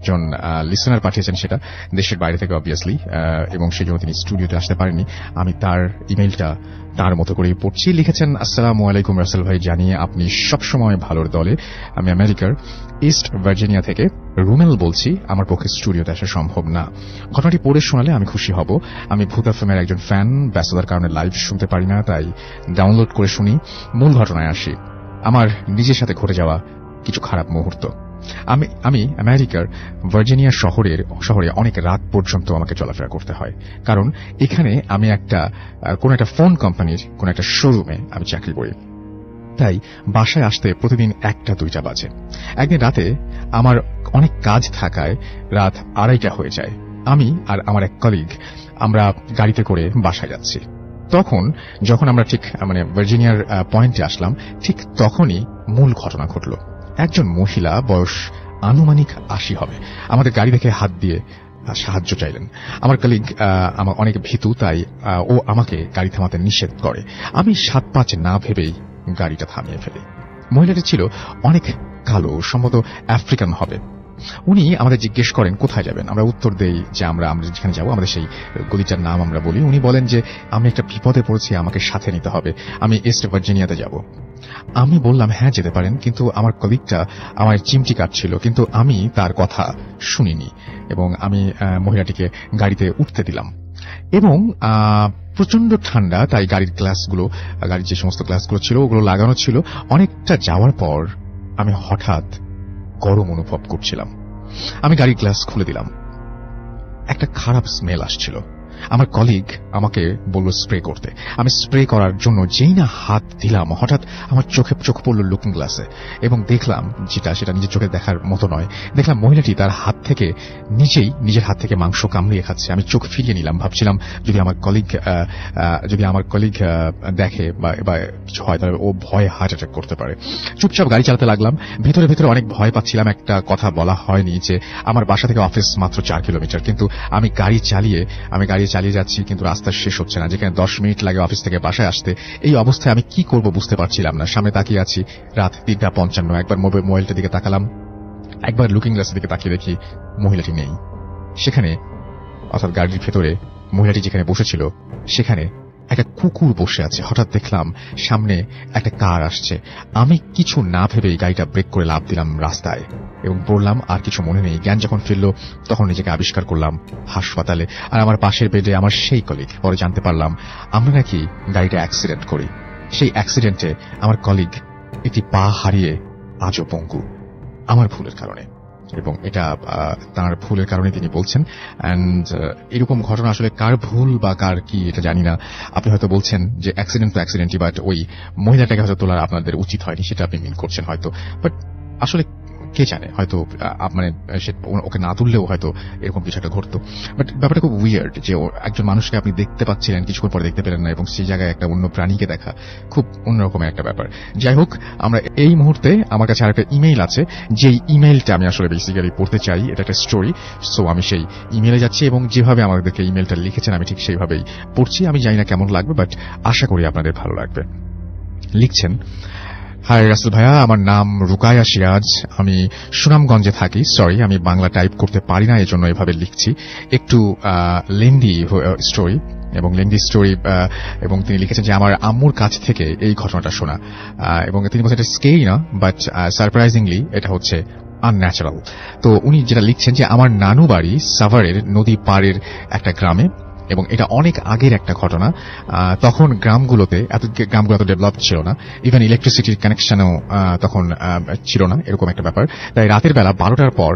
একজন লিসেনার পাঠিয়েছেন, সেটা দেশের বাইরে থেকে অবভিয়াসলি, এবং সেই জন্য তিনি স্টুডিওতে আসতে পারেননি। আমি তার ইমেইলটা তার মতো করেই পড়ছি। লিখেছেন, আসসালামু আলাইকুম রাসেল ভাই, জানিয়ে আপনি সবসময় ভালোর দলে। আমি আমেরিকার ইস্ট ভার্জিনিয়া থেকে রুমেল বলছি। আমার পক্ষে স্টুডিওতে আসা সম্ভব না। ঘটনাটি পড়ে শোনালে আমি খুশি হব। আমি ভূত এফএমের একজন ফ্যান, ব্যস্ততার কারণে লাইভ শুনতে পারি না, তাই ডাউনলোড করে শুনি। মূল ঘটনায় আসি। আমার নিজের সাথে ঘটে যাওয়া কিছু খারাপ মুহূর্ত। আমি আমেরিকার ভার্জিনিয়া শহরে অনেক রাত পর্যন্ত আমাকে চলাফেরা করতে হয়, কারণ এখানে আমি কোন একটা ফোন কোম্পানির কোন একটা শোরুমে আমি চাকরি করি। তাই বাসায় আসতে প্রতিদিন 1টা-2টা বাজে। একদিন রাতে আমার অনেক কাজ থাকায় রাত 2:30 হয়ে যায়। আমি আর আমার এক কলিগ আমরা গাড়িতে করে বাসায় যাচ্ছি। যখন আমরা ঠিক ভার্জিনিয়ার পয়েন্টে আসলাম, ঠিক তখনই মূল ঘটনা ঘটল। একজন মহিলা, বয়স আনুমানিক 80 হবে, আমাদের গাড়ি দেখে হাত দিয়ে সাহায্য চাইলেন। আমার কলিগ আমার অনেক ভীতু, তাই ও আমাকে গাড়ি থামাতে নিষেধ করে। আমি 7-5 না ভেবেই গাড়িটা থামিয়ে ফেলি। মহিলাটি ছিল অনেক কালো, সম্ভবত আফ্রিকান হবে। উনি আমাদের জিজ্ঞেস করেন কোথায় যাবেন। আমরা উত্তর দেই যে আমরা যেখানে যাব, আমাদের সেই গলিটার নাম আমরা বলি। উনি বলেন যে আমি একটা বিপদে পড়েছি, আমাকে সাথে নিতে হবে, আমি ইস্ট ভার্জিনিয়াতে যাব। আমি বললাম হ্যাঁ যেতে পারেন, কিন্তু আমার কলিগটা আমার চিমটি কাটছিল, কিন্তু আমি তার কথা শুনিনি এবং আমি মহিলাটিকে গাড়িতে উঠতে দিলাম। এবং প্রচন্ড ঠান্ডা, তাই গাড়ির যে সমস্ত গ্লাসগুলো ছিল ওগুলো লাগানো ছিল। অনেকটা যাওয়ার পর আমি হঠাৎ গরম অনুভব করছিলাম। আমি গাড়ির গ্লাস খুলে দিলাম। একটা খারাপ স্মেল আসছিল। আমার কলিগ আমাকে বলল স্প্রে করতে। আমি স্প্রে করার জন্য যেই না হাত দিলাম, হঠাৎ আমার চোখ পড়ল লুকিং গ্লাসে এবং দেখলাম সেটা নিজের চোখে দেখার মতো নয়। দেখলাম মহিলাটি তার নিজের হাত থেকে মাংস কামড়িয়ে খাচ্ছে। আমি চোখ ফিরিয়ে নিলাম, ভাবছিলাম যদি আমার কলিগ দেখে বা কিছু হয় তাহলে ও ভয়ে হার্ট অ্যাটাক করতে পারে। চুপচাপ গাড়ি চালাতে লাগলাম। ভেতরে অনেক ভয় পাচ্ছিলাম। একটা কথা বলা হয়নি যে আমার বাসা থেকে অফিস মাত্র 4 কিলোমিটার, কিন্তু আমি গাড়ি চালিয়ে যাচ্ছি, কিন্তু রাস্তা শেষ হচ্ছে না। যেখানে 10 মিনিট লাগে অফিস থেকে বাসায় আসতে, এই অবস্থায় আমি কি করব বুঝতে পারছিলাম না। সামনে তাকিয়ে আছি, রাত 3:55। একবার মোবাইলটার দিকে তাকালাম, একবার লুকিং গ্লাসের দিকে তাকিয়ে দেখি মহিলাটি নেই সেখানে। অর্থাৎ গাড়ির ভেতরে মহিলাটি যেখানে বসেছিল সেখানে একটা কুকুর বসে আছে। হঠাৎ দেখলাম সামনে একটা কার আসছে। আমি কিছু না ভেবেই গাড়িটা ব্রেক করে লাফ দিলাম রাস্তায় এবং পড়লাম। আর কিছু মনে নেই। জ্ঞান যখন ফিরল তখন নিজেকে আবিষ্কার করলাম হাসপাতালে, আর আমার পাশের বেডে আমার সেই কলিগ। পরে জানতে পারলাম আমরা নাকি গাড়িটা অ্যাক্সিডেন্ট করি। সেই অ্যাক্সিডেন্টে আমার কলিগ একটি পা হারিয়ে আজও পঙ্গু, আমার ভুলের কারণে। এবং এটা তার ভুলের কারণে তিনি বলছেন। এন্ড এরকম ঘটনা আসলে কার ভুল বা কার কি এটা জানি না। আপনি হয়তো বলছেন যে অ্যাক্সিডেন্ট তো অ্যাক্সিডেন্টই, বাট ওই মহিলাটাকে হয়তো তোলার আপনাদের উচিত হয়নি, সেটা আপনি মিন করছেন হয়তো। বাট আসলে কে জানে, হয়তো ওকে না তুললেও হয়তো এরকম কিছু একটা ঘটতো। বাট ব্যাপারটা খুব উইয়ার্ড যে একজন মানুষকে আপনি দেখতে পাচ্ছিলেন, কিছুক্ষণ পরে দেখতে পেলেন না, এবং সেই জায়গায় একটা অন্য প্রাণীকে দেখা খুব অন্যরকমের একটা ব্যাপার। যাই হোক, আমরা এই মুহূর্তে আমার কাছে আরেকটা ইমেইল আছে, যেই ইমেইলটা আমি আসলে বেসিক্যালি পড়তে চাই। এটা একটা স্টোরি, সো আমি সেই ইমেইলে যাচ্ছি এবং যেভাবে আমাদেরকে ইমেইলটা লিখেছেন আমি ঠিক সেইভাবেই পড়ছি। আমি জানি না কেমন লাগবে, বাট আশা করি আপনাদের ভালো লাগবে। লিখছেন, হাই রাসেল ভাইয়া, আমার নাম রুকায়া সিরাজ, আমি সুনামগঞ্জে থাকি। সরি, আমি বাংলা টাইপ করতে পারি না, এজন্য এভাবে লিখছি। একটু লেন্দি স্টোরি এবং তিনি লিখেছেন যে আমার আম্মুর কাছ থেকে এই ঘটনাটা শোনা, এবং তিনি বলছেন এটা স্কেরি না, বাট সারপ্রাইজিংলি এটা হচ্ছে আনন্যাচারাল। তো উনি যেটা লিখছেন যে আমার নানু বাড়ি সাভারের নদী পাড়ের একটা গ্রামে, এবং এটা অনেক আগের একটা ঘটনা। তখন গ্রামগুলো এত ডেভেলপ ছিল না, ইভেন ইলেকট্রিসিটির কানেকশনও তখন ছিল না, এরকম একটা ব্যাপার। তাই রাতের বেলা 12টার পর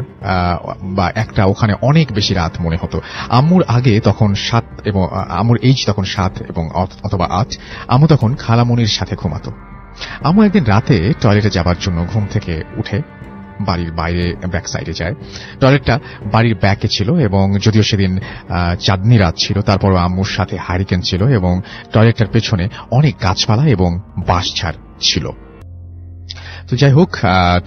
বা 1টা ওখানে অনেক বেশি রাত মনে হতো। আম্মুর আগে তখন 7 এবং আম্মুর এইজ তখন 7 এবং অথবা 8। আম্মু তখন খালামনির সাথে ঘুমাতো। আম্মু একদিন রাতে টয়লেটে যাবার জন্য ঘুম থেকে উঠে বাড়ির বাইরে ব্যাক সাইডে যায়। টয়লেটটা বাড়ির ব্যাকে ছিল, এবং যদিও সেদিন চাঁদনি রাত ছিল, তারপরও আম্মুর সাথে হারিকেন ছিল, এবং টয়লেটটার পেছনে অনেক গাছপালা এবং বাঁশঝাড় ছিল। তো যাই হোক,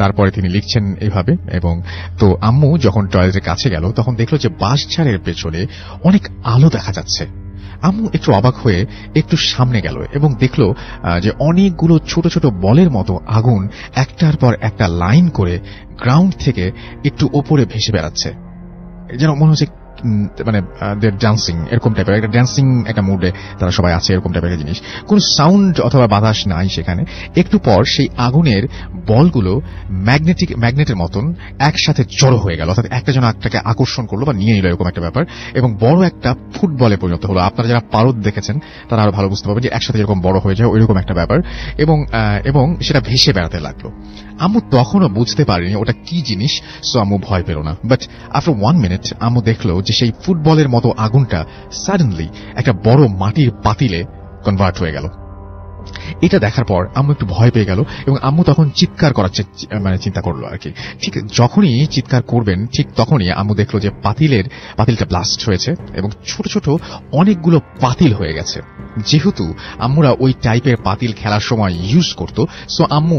তারপরে তিনি লিখছেন এইভাবে, এবং তো আম্মু যখন টয়লেটের কাছে গেল তখন দেখলো যে বাঁশঝাড়ের পেছনে অনেক আলো দেখা যাচ্ছে। আম্মু একটু অবাক হয়ে একটু সামনে গেল এবং দেখল যে অনেকগুলো ছোট ছোট বলের মতো আগুন একটার পর একটা লাইন করে গ্রাউন্ড থেকে একটু ওপরে ভেসে বেড়াচ্ছে, যেন মনে হচ্ছে মানে ডান্সিং এরকম টাইপের একটা ড্যান্সিং একটা মুডে তারা সবাই আছে, এরকম টাইপের একটা জিনিস। কোন সাউন্ড অথবা বাতাস নাই সেখানে। একটু পর সেই আগুনের বলগুলো ম্যাগনেটের মতন একসাথে জড়ো হয়ে গেল, অর্থাৎ একটা যেন একটাকে আকর্ষণ করলো বা নিয়ে নিল, এরকম একটা ব্যাপার, এবং বড় একটা ফুটবলে পরিণত হলো। আপনারা যারা পারদ দেখেছেন তারা আরো ভালো বুঝতে পারবেন যে একসাথে এরকম বড় হয়ে যায় ওইরকম একটা ব্যাপার, এবং সেটা ভেসে বেড়াতে লাগলো। আম্মু তখনও বুঝতে পারেনি ওটা কি জিনিস, সো আম্মু ভয় পেল না। বাট আফটার 1 মিনিট আম্মু দেখলো যে সেই ফুটবলের মতো আগুনটা সাডেনলি একটা বড় মাটির পাতিলে কনভার্ট হয়ে গেল। এটা দেখার পর আম্মু একটু ভয় পেয়ে গেল এবং আম্মু তখন চিৎকার করার মানে চিন্তা করলো আর কি। ঠিক যখনই চিৎকার করবেন ঠিক তখনই আম্মু দেখলো যে পাতিলটা ব্লাস্ট হয়েছে এবং ছোট ছোট অনেকগুলো পাতিল হয়ে গেছে। যেহেতু আম্মুরা ওই টাইপের পাতিল খেলার সময় ইউজ করতো, সো আম্মু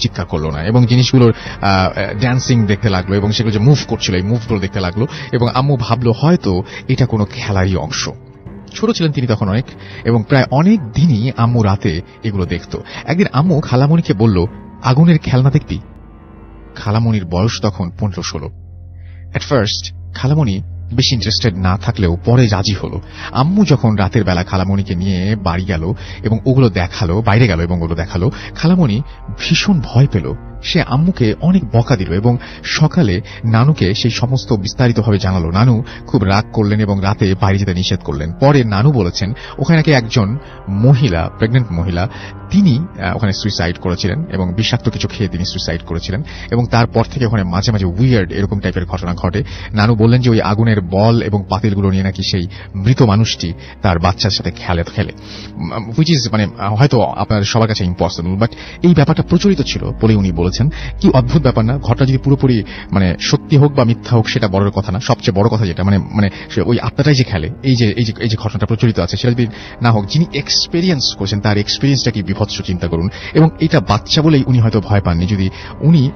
চিৎকার করলো না এবং জিনিসগুলোর ড্যান্সিং দেখতে লাগলো এবং সেগুলো যে মুভ করছিল এই মুভগুলো দেখতে লাগলো এবং আম্মু ভাবলো হয়তো এটা কোনো খেলারই অংশ। ছোট ছিলেন তিনি তখন অনেক, এবং প্রায় অনেক দিনই আম্মু রাতে এগুলো দেখত। একদিন আম্মু খালামণিকে বলল, আগুনের খেলনা দেখবি? খালামণির বয়স তখন 15-16। এট ফার্স্ট খালামণি বেশি ইন্টারেস্টেড না থাকলেও পরে রাজি হলো। আম্মু যখন রাতের বেলা খালামণিকে নিয়ে বাড়ি গেল এবং ওগুলো দেখালো, বাইরে গেল এবং ওগুলো দেখালো, খালামণি ভীষণ ভয় পেল। সে আম্মুকে অনেক বকা দিল এবং সকালে নানুকে সেই সমস্ত বিস্তারিতভাবে জানালো। নানু খুব রাগ করলেন এবং রাতে বাইরে যেতে নিষেধ করলেন। পরে নানু বলেছেন ওখানে নাকি একজন মহিলা, প্রেগনেন্ট মহিলা, তিনি ওখানে সুইসাইড করেছিলেন এবং বিষাক্ত কিছু খেয়ে তিনি সুইসাইড করেছিলেন এবং তারপর থেকে ওখানে মাঝে মাঝে উইয়ার্ড এরকম টাইপের ঘটনা ঘটে। নানু বললেন যে ওই আগুনের বল এবং পাতিলগুলো নিয়ে নাকি সেই মৃত মানুষটি তার বাচ্চার সাথে খেলে, হুইচ ইজ মানে হয়তো আপনাদের সবার কাছে ইম্পসিবল, বাট এই ব্যাপারটা প্রচলিত ছিল বলে উনি বলেছেন। কি অদ্ভুত ব্যাপার না? ঘটনা যদি পুরোপুরি মানে সত্যি হোক বা মিথ্যা হোক সেটা বড় কথা না, সবচেয়ে বড় কথা যেটা মানে ওই আত্মাটাই যে খেলে, এই যে ঘটনাটা প্রচলিত আছে সেটা যদি না হোক, যিনি এক্সপেরিয়েন্স করেছেন তার এক্সপেরিয়েন্সটা কি বিভৎস চিন্তা করুন। এবং এটা বাচ্চা বলেই উনি হয়তো ভয় পাননি। যদি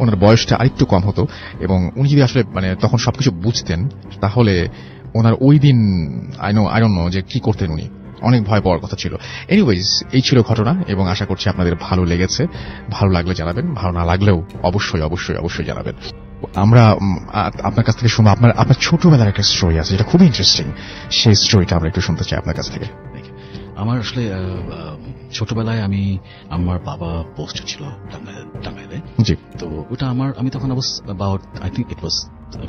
ওনার বয়সটা আরেকটু কম হতো এবং উনি যদি আসলে মানে তখন সবকিছু বুঝতেন, তাহলে ওনার ওই দিন আই ডোন্ট নো যে কি করতেন উনি। অনেক ভয় পাওয়ার কথা ছিল। এনিওয়েজ, এই ছিল ঘটনা এবং আশা করছি আপনাদের ভালো লেগেছে। ভালো লাগলে জানাবেন, ভালো না লাগলেও অবশ্যই অবশ্যই অবশ্যই জানাবেন। আমরা আপনার কাছ থেকে শুনবো আপনার ছোটবেলার একটা স্টোরি আছে যেটা খুবই ইন্টারেস্টিং। সেই স্টোরিটা আমরা একটু শুনতে চাই আপনার কাছ থেকে। আমার আসলে ছোটবেলায় আমার বাবা পোস্ট ছিল টাঙ্গাইলে। জি। তো ওটা আমি তখন about I think it was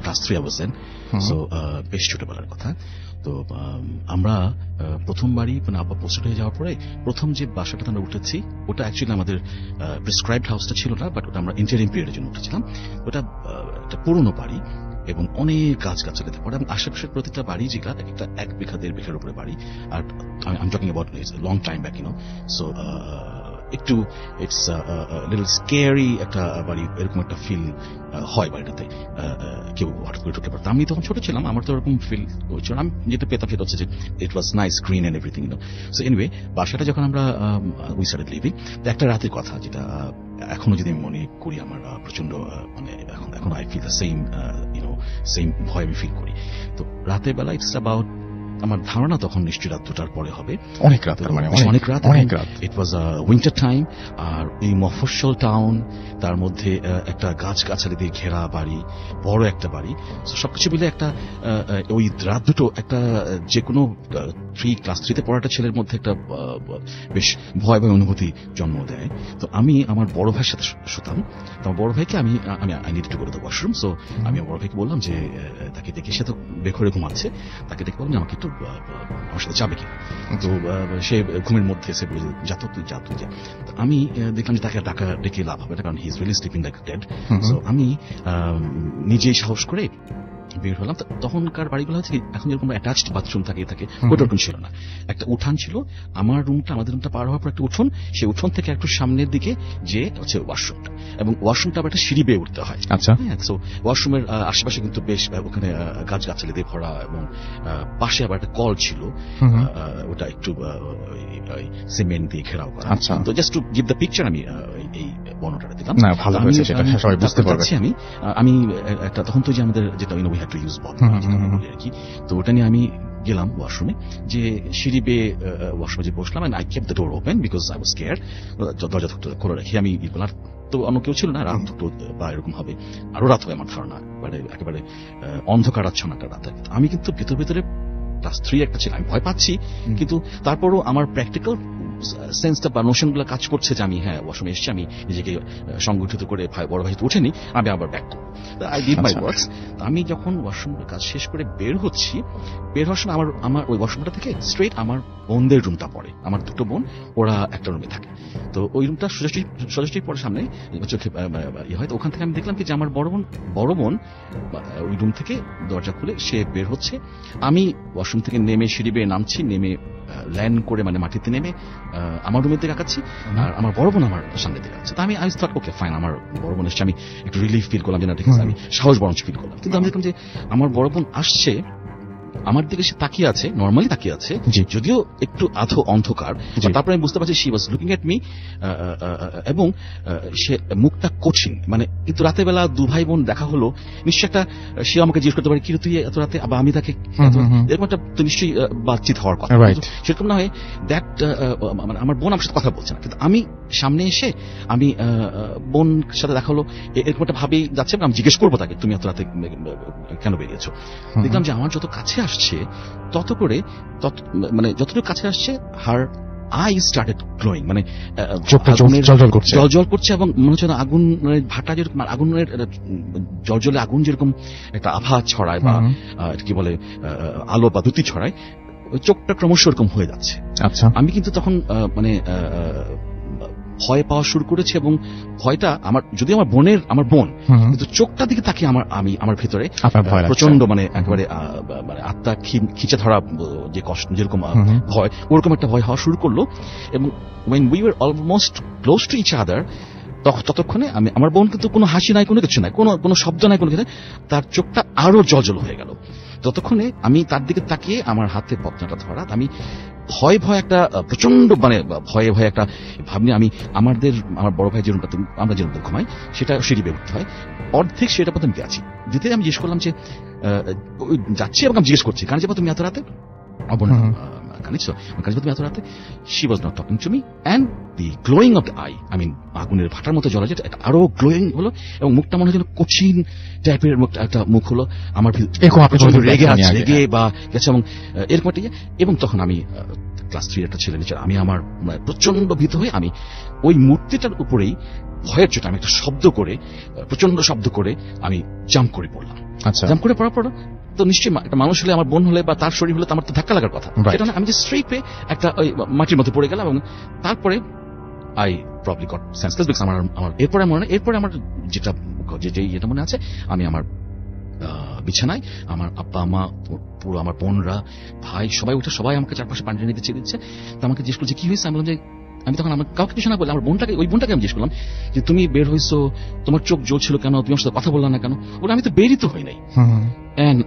class 3 I was in, so বেশ ছোটবেলার কথা। তো আমরা প্রথমবারই মানে আব্বা পোস্টেড হয়ে যাওয়ার পরে প্রথম যে বাসাটাতে আমরা উঠেছি ওটা অ্যাকচুয়ালি আমাদের প্রেসক্রাইবড হাউসটা ছিল না, বাট ওটা আমরা ইন্টারিম পিরিয়ডের জন্য উঠেছিলাম। ওটা একটা পুরনো বাড়ি এবং অনেক গাছগাছালিতে পড়ে এবং আশেপাশের প্রতিটা বাড়ি যেটা একটা 1 বিঘা 1.5 বিঘার উপরে বাড়ি। আর I am talking about long time back, so একটু ইটস লিটল স্কেয়ারি একটা বাড়ি, এরকম একটা ফিল হয় বাড়িটাতে। কেউ হঠাৎ করে ঢুকে পড়তো। আমি তখন ছোট ছিলাম, আমার তো এরকম ফিল হচ্ছিল। আমি যেটা পেতাম সেটা হচ্ছে যে it was nice, green and everything. So anyway, বাসাটা যখন আমরা উই স্টার্টেড লিভিং, একটা রাতের কথা যেটা এখনো যদি আমি মনে করি আমার প্রচন্ড মানে এখন আই ফিল দ্য সেম ভয় আমি ফিল করি। তো রাতের বেলা ইটস অ্যাবাউট, আমার ধারণা তখন নিশ্চয়ই রাত 2টার পরে হবে। অনেক রাত, মানে অনেক রাত। ইট ওয়াজ উইন্টার টাইম। আর এই মফস্বল টাউন, তার মধ্যে একটা গাছগাছালি দিয়ে ঘেরা বাড়ি, বড় একটা বাড়ি। সবকিছু মিলে একটা ওই রাত দুটো একটা যে কোনো ক্লাস 3-তে পড়া একটা ছেলের মধ্যে একটা বেশ ভয় অনুভূতি জন্ম দেয়। তো আমি আমার বড় ভাইয়ের সাথে শুতাম। তো আমার বড় ভাইকে আমি I need to go to the washroom. So আমি আমার বড় ভাইকে বললাম যে তাকে দেখে, সে তো বেঘরে ঘুমাচ্ছে, তাকে দেখে বললাম আমাকে একটু আমার সাথে যাবে কি। তো সে ঘুমের মধ্যে এসে বলে যা তুই যা। আমি দেখলাম যে তাকে ডাকা ডেকে লাভ হবে না, কারণ he is really sleeping like dead. So আমি নিজেই সাহস করে বের হলাম। তখনকার বাড়িগুলো হচ্ছে এখন যেরকম অ্যাটাচড বাথরুম থাকে ওরকম ছিল না। একটা উঠান ছিল, আমাদের রুমটা পার হওয়ার পর একটা উঠোন, সেই উঠোন থেকে একটু সামনের দিকে যে হচ্ছে ওয়াশরুমটা, এবং ওয়াশরুমটা আবার একটা সিঁড়ি বেয়ে উঠতে হয়। আচ্ছা, সো ওয়াশরুমের আশেপাশে কিন্তু বেশ ওখানে গাছগাছালি দিয়ে ভরা, এবং পাশে আবার একটা কল ছিল, ওটা একটু সিমেন্ট দিয়ে ঘেরাও করা। তো just to give the picture আমি এই বর্ণনাটা দিলাম। না, ভালো হয়েছে, সেটা সবাই বুঝতে পারবে। আমি একটা তখন তো যে আমাদের যেটা উই হ্যাড টু ইউজ বল আর কি, তো ওটা নিয়ে আমি গেলাম ওয়াশরুমে, যে সিঁড়ি বেয়ে ওয়াশরুমে যে বসলাম, I kept the door open because I was scared. দরজা খোলা রেখে আমি আর তো অন্য কেউ ছিল না, রাত দুটো বা এরকম হবে, আরো রাত হয় আমার ধারণা, একেবারে অন্ধকারাচ্ছন্ন একটা রাত। আমি কিন্তু ভেতরে ক্লাস 3 একটা ছিল, আমি ভয় পাচ্ছি, কিন্তু তারপরও আমার প্র্যাকটিক্যাল সেন্সটা বা নোশনগুলো কাজ করছে যে আমি ওয়াশরুমে এসেছি, আমি নিজেকে সংগঠিত করে বড় ভাই উঠেনি, আমি আবার ব্যাক করবো। I did my works. আমি যখন ওয়াশরুম কাজ শেষ করে বের হওয়ার সময় আমার ওই ওয়াশরুমটা থেকে স্ট্রেট আমার বোনদের রুমটা পড়ে। আমার দুটো বোন, ওরা একটা রুমে থাকে, তো ওই রুমটা সোজাসুজি পড়ে সামনে চোখে হয়। তো ওখান থেকে আমি দেখলাম কি যে আমার বড় বোন ওই রুম থেকে দরজা খুলে সে বের হচ্ছে। আমি ওয়াশরুম থেকে নেমে সিঁড়ি বেয়ে নামছি, নেমে ল্যান্ড করে মানে মাটিতে নেমে আমার রুমের দিকে আঁকাচ্ছি, আর আমার বড় বোন আমার সামনে দিকে আছে। তো আমি থট ওকে ফাইন, আমার বড় বোন এসছে, আমি একটু রিলিফ ফিল করলাম, যে না ঠিক আছে, আমি সাহস বরঞ্চ ফিল করলাম। কিন্তু আমি দেখলাম যে আমার বড় বোন আসছে, আমার দিকে সে তাকিয়ে আছে, নর্মালি তাকিয়ে আছে, যদিও একটু আধো অন্ধকার, তারপরে আমি বুঝতে পারছি she was looking at me, এবং সে মুখটা কঠিন, মানে কিন্তু রাতের বেলা দু ভাই বোন দেখা হলো, নিশ্চয়ই একটা সে আমাকে জিজ্ঞেস করতে পারে কি তুই এত রাতে, আবার আমি তাকে এরকম একটা তো নিশ্চয়ই বাতচিত হওয়ার কথা, সেরকম না হয় দ্যাট মানে আমার বোন আমার সাথে কথা বলছে না, কিন্তু আমি সামনে এসে আমি বোন সাথে দেখা হলো এরকম একটা ভাবেই যাচ্ছে, আমি জিজ্ঞেস করবো তাকে তুমি এত রাতে কেন বেরিয়েছো। দেখলাম যে আমার যত কাছে আসছে মানে যতটুকু কাছে আসছে, হার আই স্টার্টেড গ্লোয়িং, মানে জল করছে, এবং মনে হচ্ছে আগুনের ভাটা যেরকম, আগুনের জলজলে আগুন যেরকম একটা আভা ছড়ায় বা কি বলে আলো বা দ্যুতি ছড়ায়, চোখটা ক্রমশ এরকম হয়ে যাচ্ছে। আচ্ছা, আমি কিন্তু তখন মানে ভয় পাওয়া শুরু করেছে, এবং ভয়টা যদিও আমার বোন, কিন্তু চোখটা দিকে তাকিয়ে আমার ভেতরে প্রচন্ড মানে একেবারে মানে আত্মা খিচে ধরা যে কষ্ট, যেরকম ভয়, ওরকম একটা ভয় হওয়া শুরু করলো। এবং when we were almost close to each other, ততক্ষণে আমার বোন কিন্তু কোনো হাসি নাই, কোনো কিছু নাই, কোনো শব্দ নাই, কোনো কিছু নাই, তার চোখটা আরো জল হয়ে গেল। ততক্ষণে আমি তার দিকে তাকিয়ে আমার হাতে বদনাটা ধরা, আমি ভয় একটা প্রচন্ড মানে ভয়ে একটা ভাবনি। আমার বড় ভাই যে রুমটা আমরা যে রুমটা ঘুমাই, সেটা সিঁড়ি বেয়ে উঠতে হয়, অর্ধেক সেটা পর্যন্ত গেছি। দ্বিতীয় আমি জিজ্ঞেস করলাম যে যাচ্ছি, এবং আমি জিজ্ঞেস করছি কারণ যাবো তুমি এত রাতে, she was not talking to me, and the glowing of the eye, আগুনের ভাটার মতো জ্বলা, যেটা আরো গ্লোয়িং হলো, এবং মুখটা মনে হচ্ছিল কঠিন টাইপের একটা মুখ হলো, আমার রেগে বা গেছে, এবং এরকম একটা। এবং তখন আমি ক্লাস 3 একটা ছেলে নিচে, আমার প্রচন্ড ভীত হয়ে আমি ওই মূর্তিটার উপরেই ভয়ের চোটে আমি একটা প্রচন্ড শব্দ করে আমি জাম্প করে পড়লাম। জাম্প করে পড়ার পর তো নিশ্চয়ই একটা মানুষ হলে, আমার বোন হলে বা তার শরীর হলে, আমার তো ধাক্কা লাগার কথা, সেটা না, আমি যে স্ট্রেইট একটা ওই মাটির মধ্যে পড়ে গেলাম, এবং তারপরে I probably goat senseless, because এরপরে আমার যেটা মনে আছে, আমি আমার বিছানায়, আমার আব্বা মা, পুরো আমার বোনরা, ভাই, সবাই আমাকে চারপাশে পানি নিতে চেয়ে দিচ্ছে। তো আমাকে জিজ্ঞেস করছে কি হয়েছে, আমি বললাম যে আমি তখন আমার কাউকে কিছু না বলে আমার ওই বোনটাকে আমি জিজ্ঞেস করলাম যে তুমি বের হইছো, তোমার চোখ জ্বলছিল কেন, তুমি আমার সাথে কথা বললা না কেন? বলে আমি তো বেরই তো হই নাই। And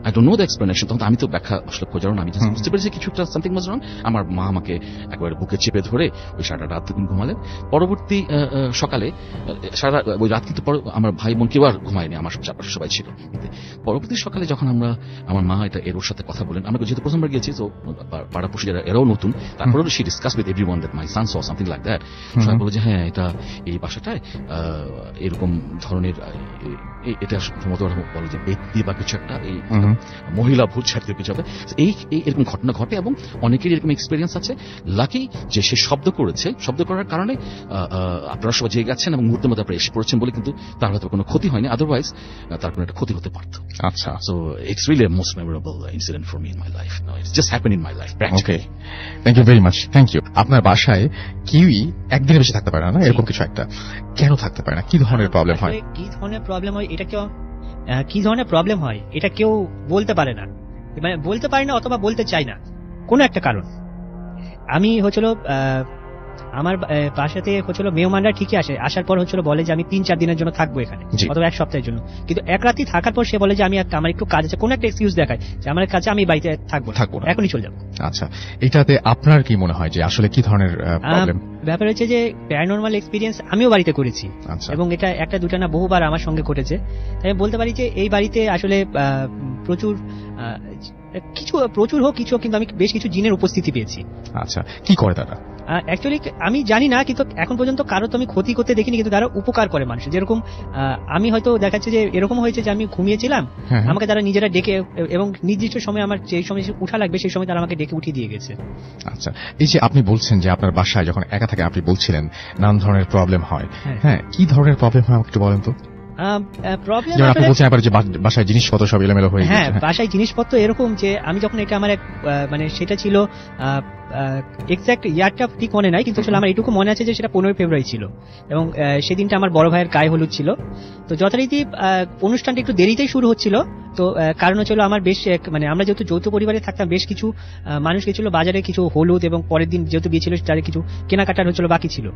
I don't know the explanation. তখন আমি তো ব্যাখ্যা আসলে খোঁজার না, আমি বুঝতে পেরেছি কিছু একটা সামথিং ওয়াজ রং। আমার মা আমাকে একবার বুকে চেপে ধরে ওই সারা রাত ঘুমালেন। পরবর্তী সকালে সারা ওই রাত কিন্তু আমার ভাই বোন কেউ আর ঘুমায়নি, আমার চারপাশে সবাই ছিল। পরবর্তী সকালে যখন আমার মা এর ওর সাথে কথা বলেন, আমরা যেহেতু প্রথমবার গিয়েছি, তো পাড়াপড়শি যারা এরাও নতুন, তারপরেও she discussed with everyone that my son saw something like that. সবাই বলে যে হ্যাঁ, এটা এই বাসাটায় এরকম ধরনের, এটা সম্ভবত বলে যে ব্যক্তি বা কিছু একটা, এই মহিলা ভূত ছাড়তে কিছু হবে, এরকম ঘটনা ঘটে, এবং অনেকের এরকম এক্সপিরিয়েন্স আছে। লাকি যে সে শব্দ করার কারণে আপনারা সবাই জেগে গেছেন, এবং মুহূর্তের মধ্যে আপনারা এসে পড়েছেন বলে কিন্তু তার হয়তো কোনো ক্ষতি হয়নি, আদারওয়াইজ তার কোনো একটা ক্ষতি হতে পারত। আচ্ছা, so it's really a most memorable incident for me in my life. No, it's just happened in my life practically. Okay, thank you very much. Thank you. আপনার বাসায় কিউই একদিনের বেশি থাকতে পারে না, এরকম কিছু একটা কেন থাকতে পারে না? কি ধরনের প্রবলেম হয়? কি ধরনের প্রবলেম হয় এটা কেউ বলতে পারে না, মানে বলতে পারে না, অথবা বলতে চায় না, কোনো একটা কারণ। আমি হচ্ছিল আমার বাসাতে হচ্ছিল মেহমানরা ঠিকই আসে, আসার পর হচ্ছিল বলে যে আমি 3-4 দিনের জন্য থাকবো এখানে জি। অথবা 1 সপ্তাহের জন্য, কিন্তু এক রাত্রি থাকার পর সে বলে যে আমি আমার একটু কাজ আছে, কোন একটা এক্সকিউজ দেখায় যে আমার কাছে আমি বাড়িতে থাকবো থাকবো না। এখনই চলে যাবো। আচ্ছা, এটাতে আপনার কি মনে হয় যে আসলে কি ধরনের প্রবলেম? ব্যাপার হচ্ছে যে প্যারানরমাল এক্সপিরিয়েন্স আমিও বাড়িতে করেছি, আচ্ছা, এবং এটা একটা দুটা না বহুবার আমার সঙ্গে ঘটেছে। তাই আমি বলতে পারি যে এই বাড়িতে আসলে প্রচুর প্রচুর হোক কিছু হোক, কিন্তু আমি বেশ কিছু জিনের উপস্থিতি পেয়েছি। আচ্ছা, কি করে তারা? অ্যাকচুয়ালি আমি জানি না, কিন্তু এখন পর্যন্ত কারো তো আমি ক্ষতি করতে দেখিনি, কিন্তু তারা উপকার করে মানুষের। যেরকম আমি হয়তো দেখাচ্ছে যে এরকম হয়েছে যে আমি ঘুমিয়েছিলাম, হ্যাঁ, হ্যাঁ। আমাকে তারা নিজেরা ডেকে, এবং নির্দিষ্ট সময় আমার যে সময় উঠা লাগবে সেই সময় তারা আমাকে ডেকে উঠিয়ে দিয়ে গেছে। আচ্ছা, এই যে আপনি বলছেন যে আপনার বাসায় যখন একা থাকে আপনি বলছিলেন নানান ধরনের প্রবলেম হয়, হ্যাঁ, কি ধরনের প্রবলেম হয় আমাকে একটু বলেন তো। প্রবলেম যেমন আপনি বলছেন আবার যে বাসায় জিনিসপত্র সব এলোমেলো হয়ে হ্যাঁ, গেছে। বাসায় জিনিসপত্র এরকম যে আমি যখন এটা আমার এক মানে সেটা ছিল এক্সাক্ট ইয়ারটা ঠিক মনে নাই, কিন্তু আসলে আমার এটুকু মনে আছে যে সেটা 15 ফেব্রুয়ারি ছিল, এবং সেদিনটা আমার বড় ভাইয়ের গায়ে হলুদ ছিল। তো যথারীতি অনুষ্ঠানটা একটু দেরিতেই শুরু হচ্ছিল। তো কারণ হচ্ছিল আমার বেশ মানে আমরা যেহেতু যৌথ পরিবারে থাকতাম, বেশ কিছু মানুষ গেছিল বাজারে কিছু হলুদ, এবং পরের দিন যেহেতু বিয়ে ছিল তাদের কিছু কেনাকাটার হচ্ছিল বাকি ছিল,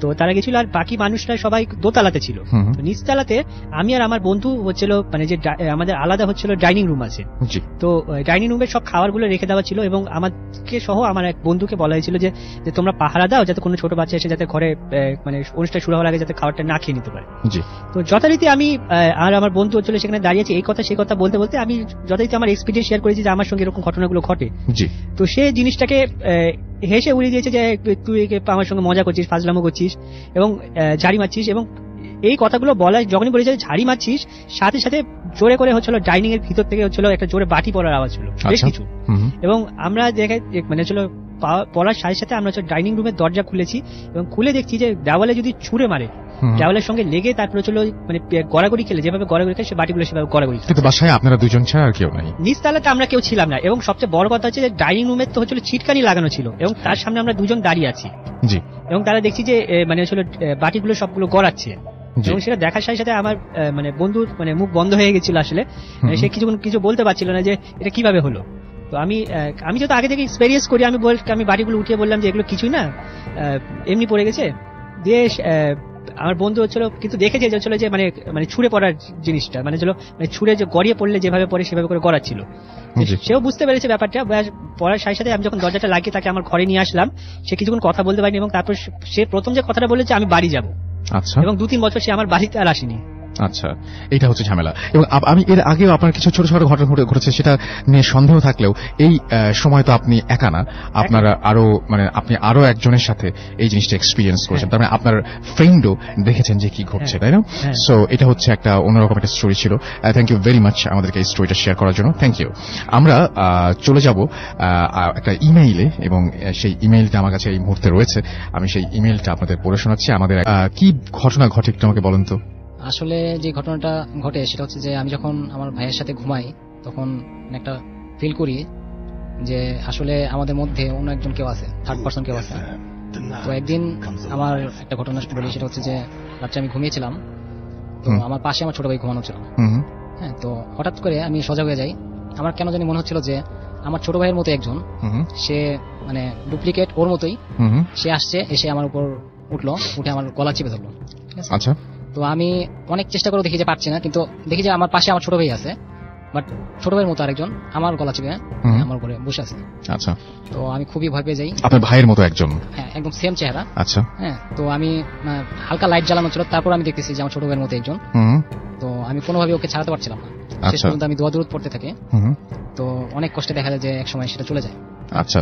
তো তারা গেছিল। আর বাকি মানুষরা সবাই দোতলাতে ছিল। তো নিচতলাতে আমি আর আমার বন্ধু হচ্ছিল মানে যে আমাদের আলাদা হচ্ছিল ডাইনিং রুম আছে, জি, তো ডাইনিং রুমের সব খাবারগুলো রেখে দেওয়া ছিল, এবং আমাকে সহ আমার এক বন্ধুকে বলা হয়েছিল যে তোমরা পাহারা দাও যাতে কোনো ছোট বাচ্চা এসে যাতে ঘরে মানে অনুষ্ঠান শুরু হওয়ার আগে যাতে খাবারটা না খেয়ে নিতে পারে। জি, তো যথারীতি আমি আর আমার বন্ধু হচ্ছিল সেখানে দাঁড়িয়েছি, এই কথা সেই কথা বলতে বলতে আমি যথারীতি আমার এক্সপিরিয়েন্স শেয়ার করেছি যে আমার সঙ্গে এরকম ঘটনাগুলো ঘটে। জি, তো সে জিনিসটাকে হেসে উড়িয়ে দিয়েছে যে তুই আমার সঙ্গে মজা করছিস, ফাজলামো করছিস, এবং ঝাড়ি মারছিস। এবং এই কথাগুলো বলা যখনই বলেছে ঝাড়ি মারছিস, সাথে সাথে জোরে করে হচ্ছিল ডাইনিং এর ভিতর থেকে হচ্ছিল একটা জোরে বাটি পড়ার আওয়াজ ছিল বেশ আচ্ছা। কিছু। এবং আমরা দেখে মানে হচ্ছিল পড়ার সাথে সাথে আমরা হচ্ছে ডাইনিং রুমের দরজা খুলেছি, এবং খুলে দেখছি যে দেওয়ালে যদি ছুঁড়ে মারে, দেওয়ালের সঙ্গে লেগে তারপরে হচ্ছিল মানে গড়াগড়ি খেলে যেভাবে গড়াগড়ি খেলে সে বাটিগুলো সেভাবে গড়াগড়ি খেলে। কিন্তু বাসায় আপনারা দুজন ছাড়া আর কেউ নাই? নিচতলাতে আমরা কেউ ছিলাম না, এবং সবচেয়ে বড় কথা হচ্ছে যে ডাইনিং রুমের তো হচ্ছিল ছিটকানি লাগানো ছিল, এবং তার সামনে আমরা দুজন দাঁড়িয়ে আছি। জি, এবং তারা দেখছি যে মানে হচ্ছিল বাটিগুলো সবগুলো গড়াচ্ছে, এবং সেটা দেখার সাথে সাথে আমার মানে বন্ধুর মানে মুখ বন্ধ হয়ে গেছিল আসলে, সে কিছু বলতে পারছিল না যে এটা কিভাবে হলো। তো আমি যেহেতু আগে থেকে এক্সপেরিয়েন্স করি, আমি বাটিগুলো উঠিয়ে বললাম যে এগুলো কিছুই না, এমনি পড়ে গেছে। দিয়ে আমার বন্ধু হচ্ছিল কিন্তু দেখেছে যে হচ্ছিল যে মানে ছুঁড়ে পড়ার জিনিসটা মানে হচ্ছিল মানে ছুঁড়ে যে গড়িয়ে পড়লে যেভাবে পড়ে সেভাবে করে গড়াচ্ছিল। সেও বুঝতে পেরেছে ব্যাপারটা। পড়ার সাথে সাথে আমি যখন দরজাটা লাগিয়ে তাকে আমার ঘরে নিয়ে আসলাম, সে কিছুক্ষণ কথা বলতে পারিনি, এবং তারপর সে প্রথম যে কথাটা বলেছে আমি বাড়ি যাব। আচ্ছা, এবং 2-3 বছর সে আমার বাড়িতে আর আসেনি। আচ্ছা, এটা হচ্ছে ঝামেলা। এবং আমি এর আগেও আপনার কিছু ছোট ছোট ঘটনা ঘটেছে, সেটা নিয়ে সন্দেহ থাকলেও এই সময় তো আপনি একা না, আপনারা আরো মানে আপনি আরো একজনের সাথে এই জিনিসটা এক্সপিরিয়েন্স করেছেন, তার মানে আপনার ফ্রেন্ডও দেখেছেন যে কি ঘটছে, তাই না? সো এটা হচ্ছে একটা অন্যরকম একটা স্টোরি ছিল। থ্যাংক ইউ ভেরি মাচ আমাদেরকে এই স্টোরিটা শেয়ার করার জন্য, থ্যাংক ইউ। আমরা চলে যাব একটা ইমেইলে, এবং সেই ইমেইলটা আমার কাছে এই মুহূর্তে রয়েছে। আমি সেই ইমেইলটা আপনাদের পড়ে শোনাচ্ছি। আমাদের কি ঘটনা ঘটে একটু আমাকে বলেন তো। আসলে যে ঘটনাটা ঘটে সেটা হচ্ছে যে আমি যখন আমার ভাইয়ের সাথে ঘুমাই তখন একটা ফিল করি যে আসলে আমাদের মধ্যে অন্য একজন কেউ আছে, থার্ড পার্সন কেউ আছে। তো একদিন আমার একটা ঘটনা বলি, সেটা হচ্ছে যে রাত্রে আমি ঘুমিয়েছিলাম, তো আমার পাশে আমার ছোট ভাই ঘুমানো ছিল। হ্যাঁ, তো হঠাৎ করে আমি সজাগ হয়ে যাই। আমার কেন জানি মনে হচ্ছিল যে আমার ছোট ভাইয়ের মতো একজন, সে মানে ডুপ্লিকেট ওর মতোই, সে আসছে, এসে আমার উপর উঠলো, উঠে আমার গলা চিপে ধরলো। ঠিক আছে? আচ্ছা, তো আমি অনেক চেষ্টা করে দেখি যে পারছি না, কিন্তু দেখি যে আমার পাশে আমার ছোট ভাই আছে, বাট ছোট ভাইয়ের মতো আরেকজন আমার গলা চিপে আমার উপরে বসে আছে। আচ্ছা, তো আমি খুবই ভয় পেয়ে যাই। আপনার ভাইয়ের মতো একজন? হ্যাঁ, একদম সেম চেহারা। আচ্ছা, হ্যাঁ, তো আমি হালকা লাইট জ্বালানো ছিল, তারপর আমি দেখতেছি যে আমার ছোট ভাইয়ের মতো একজন। তো আমি কোনোভাবে ওকে ছাড়াতে পারছিলাম না। শেষ পর্যন্ত আমি দোয়া দরুদ পড়তে থাকি। তো অনেক কষ্টে দেখা যায় যে এক সময় সেটা চলে যায়। আচ্ছা,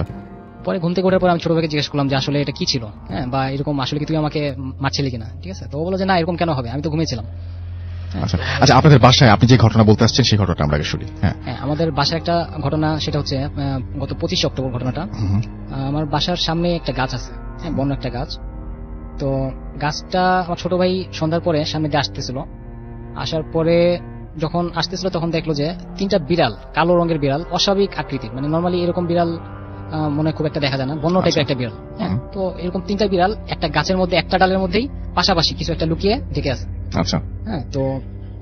পরে ঘুম থেকে ওঠার পর আমি ছোট ভাইকে জিজ্ঞেস করলাম যে আসলে এটা কি ছিল, হ্যাঁ, বা এরকম আসলে কি তুই আমাকে মারছিলি কিনা। ঠিক আছে, তো ও বললো যে না, এরকম কেন হবে, আমি তো ঘুমিয়েছিলাম। আচ্ছা, আচ্ছা, আপনাদের বাসায় আপনি যে ঘটনা বলতে আসছেন সেই ঘটনাটা আমরা আগে শুনি। হ্যাঁ, আমাদের বাসায় একটা ঘটনা, সেটা হচ্ছে গত 25 অক্টোবর ঘটনাটা। আমার বাসার সামনে একটা গাছ আছে, হ্যাঁ, বন্য একটা গাছ। তো গাছটা আমার ছোট ভাই সন্ধ্যার পরে সামনে দিয়ে আসতেছিল। আসার পরে যখন আসতেছিল তখন দেখলো যে 3টা বিড়াল, কালো রঙের বিড়াল, অস্বাভাবিক আকৃতির, মানে নর্মালি এরকম বিড়াল মনে খুব একটা দেখা যায় না, বন্য টাইপের একটা বিড়াল। হ্যাঁ, তো এরকম 3টা বিড়াল একটা গাছের মধ্যে, একটা ডালের মধ্যেই পাশাপাশি কিছু একটা লুকিয়ে ঢেকে আছে। আচ্ছা, হ্যাঁ,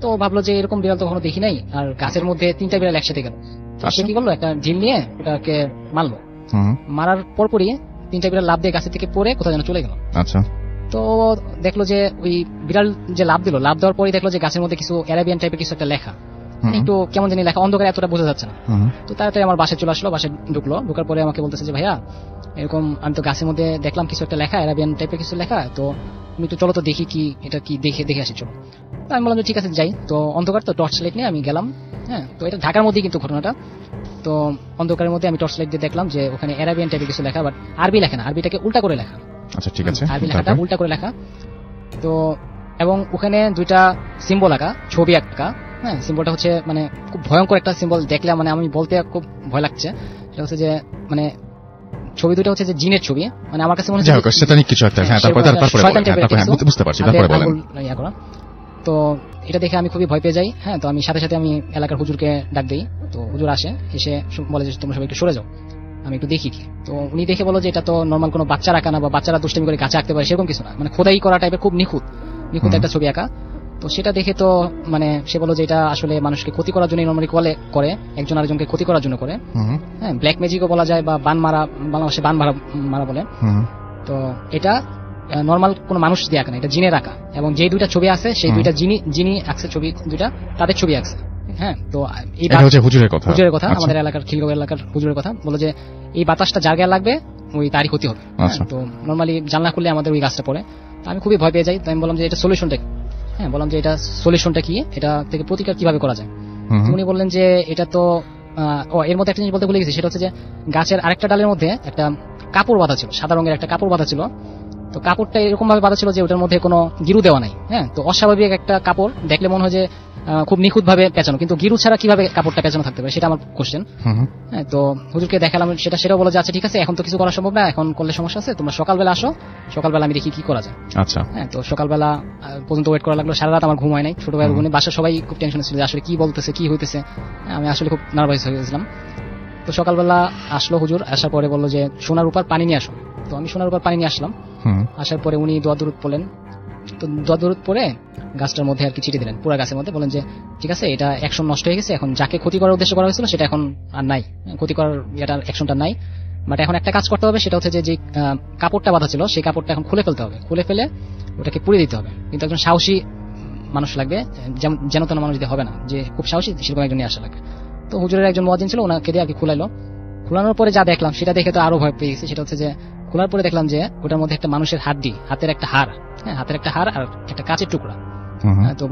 তো ভাবলো যে এরকম বিড়াল তো কখনো দেখি নাই, আর গাছের মধ্যে 3টা বিড়াল একসাথে গেল। সে কি করলো, একটা ঢিল নিয়ে ওটাকে মারলো। মারার পরপরই তিনটা বিড়াল লাফ দিয়ে গাছের থেকে পড়ে কোথাও যেন চলে গেল। আচ্ছা তো দেখলো যে ওই বিড়াল যে লাফ দিল, লাফ দেওয়ার পরে দেখলো যে গাছের মধ্যে কিছু অ্যারাবিয়ান টাইপের কিছু একটা লেখা, একটু কেমন জানি লেখা, অন্ধকারে এতটা বোঝা যাচ্ছে না। তো তাড়াতাড়ি আমার বাসায় চলে আসলো, বাসায় ঢুকলো, ঢোকার পরে আমাকে বলতেছে যে ভাইয়া এরকম আমি তো গাছের মধ্যে দেখলাম কিছু একটা লেখা, অ্যারাবিয়ান টাইপের কিছু লেখা, তো তুমি তো চলো তো দেখি কি এটা কি, দেখে আসি চলো। তো আমি বললাম যে ঠিক আছে যাই। তো অন্ধকার তো টর্চ লাইট নিয়ে আমি গেলাম। হ্যাঁ, তো এটা ঢাকার মধ্যেই কিন্তু ঘটনাটা। তো অন্ধকারের মধ্যে আমি টর্চ লাইট দিয়ে দেখলাম যে ওখানে অ্যারাবিয়ান টাইপের কিছু লেখা, বাট আরবি লেখা না, আরবিটাকে উল্টা করে লেখা। আচ্ছা ঠিক আছে, আরবি লেখাটা উল্টা করে লেখা। তো এবং ওখানে দুইটা সিম্বল আঁকা, ছবি আঁকা। হ্যাঁ, সিম্বলটা হচ্ছে মানে খুব ভয়ঙ্কর একটা সিম্বল, দেখলে মানে আমি বলতে খুব ভয় লাগছে। সেটা হচ্ছে যে মানে ছবি দুটো হচ্ছে যে জিনের ছবি, মানে আমার কাছে মনে হচ্ছে শয়তানি কিছু একটা। হ্যাঁ, তারপরে বুঝতে পারছি, তারপরে বলেন। তো এটা দেখে আমি খুবই ভয় পেয়ে যাই। হ্যাঁ, তো আমি সাথে সাথে আমি এলাকার হুজুরকে ডাক দিই। তো হুজুর আসে, এসে বলে যে তোমরা সবাই একটু সরে যাও, আমি একটু দেখি কি। তো উনি দেখে বলো যে এটা তো নর্মাল কোনো বাচ্চার আঁকা না, বা বাচ্চারা দুষ্টামি করে গাছে আঁকতে পারে সেরকম কিছু না, মানে খোদাই করা টাইপের খুব নিখুঁত একটা ছবি আঁকা। তো সেটা দেখে তো মানে সে বলো যে এটা আসলে মানুষকে ক্ষতি করার জন্য নর্মালি করে, একজন আরেকজনকে ক্ষতি করার জন্য করে। হ্যাঁ, ব্ল্যাক ম্যাজিকও বলা যায়, বা বান মারা, বাংলাদেশে বান মারা বলে। তো এটা নর্মাল কোন মানুষ দিয়ে আঁকা না, এটা জিনের আঁকা। এবং যে দুইটা ছবি আছে সেই দুইটা যিনি আঁকছে ছবি দুইটা, তাদের ছবি আঁকছে। হ্যাঁ, তো এই হুজুরের কথা, আমাদের এলাকার খিলগাঁও এলাকার হুজুরের কথা বলো যে এই বাতাসটা যার গায়ে লাগবে ওই তারই ক্ষতি হবে। তো নর্মালি জানলা খুললে আমাদের ওই গাছটা পড়ে। তো আমি খুবই ভয় পেয়ে যাই। তো আমি বললাম যে এটা সলিউশনটা, হ্যাঁ বললাম যে এটা সলিউশনটা কি, এটা থেকে প্রতিকার কিভাবে করা যায়। উনি বললেন যে এটা তো এর মধ্যে একটা জিনিস বলতে ভুলে গেছি, সেটা হচ্ছে যে গাছের আরেকটা ডালের মধ্যে একটা কাপড় বাঁধা ছিল, সাদা রঙের একটা কাপড় বাঁধা ছিল। তো কাপড়টা এরকম ভাবে বাঁধা ছিল যে ওটার মধ্যে কোনো গিরু দেওয়া নাই। হ্যাঁ, তো অস্বাভাবিক একটা কাপড়, দেখলে মনে হয় যে খুব নিখুঁত ভাবে পেঁচানো, কিন্তু গিরু ছাড়া কিভাবে কাপড়টা পেঁচানো থাকতে পারে, সেটা আমার কোশ্চেন। হ্যাঁ, তো হুজুরকে দেখালাম, সেটাও বলে যে আচ্ছা ঠিক আছে, এখন তো কিছু করা সম্ভব না, এখন করলে সমস্যা আছে, তোমরা সকালবেলা আসো, সকালবেলা আমি দেখি কি করা যায়। আচ্ছা, হ্যাঁ, তো সকালবেলা পর্যন্ত ওয়েট করা লাগলো, সারা রাত আমার ঘুম হয় নাই। ছোট ভাইয়ের বোনে বাসা সবাই খুব টেনশন ছিল যে আসলে কি বলতেছে, কি হইতেছে। আমি আসলে খুব নার্ভাস হয়ে গেছিলাম। তো সকালবেলা আসলো হুজুর, আসার পরে বললো যে সোনার উপর পানি নিয়ে আসো। তো আমি সোনার উপর পানি নিয়ে আসলাম। আসার পরে উনি দোয়া দরুদ পড়লেন। তো দোয়া দরুদ পড়ে গাছটার মধ্যে আর কি চিঠি দিলেন, পুরো গাছের মধ্যে। বলেন যে ঠিক আছে, এটা অ্যাকশন নষ্ট হয়ে গেছে, এখন যাকে ক্ষতি করার উদ্দেশ্য করা হয়েছিল সেটা এখন আর নাই, ক্ষতি করার এটার অ্যাকশনটা নাই। বাট এখন একটা কাজ করতে হবে, সেটা হচ্ছে যে কাপড়টা বাঁধা ছিল সেই কাপড়টা এখন খুলে ফেলতে হবে, খুলে ফেলে ওটাকে পুড়িয়ে দিতে হবে। কিন্তু একজন সাহসী মানুষ লাগবে, যেন তেন মানুষ দিয়ে হবে না, যে খুব সাহসী সেরকম একজন নিয়ে আসা লাগবে। তো হুজুরের একজন মুয়াজ্জিন ছিল, ওনাকে দিয়ে আর কি খুলাইলো। খোলানোর পরে যা দেখলাম সেটা দেখে তো আরো ভয় পেয়ে গেছি। সেটা হচ্ছে যে খোলার পরে দেখলাম যে ওটার মধ্যে একটা মানুষের হাড্ডি, হাতের একটা হাড়, হ্যাঁ হাতের একটা হাড় আর একটা কাঁচের টুকরা। তো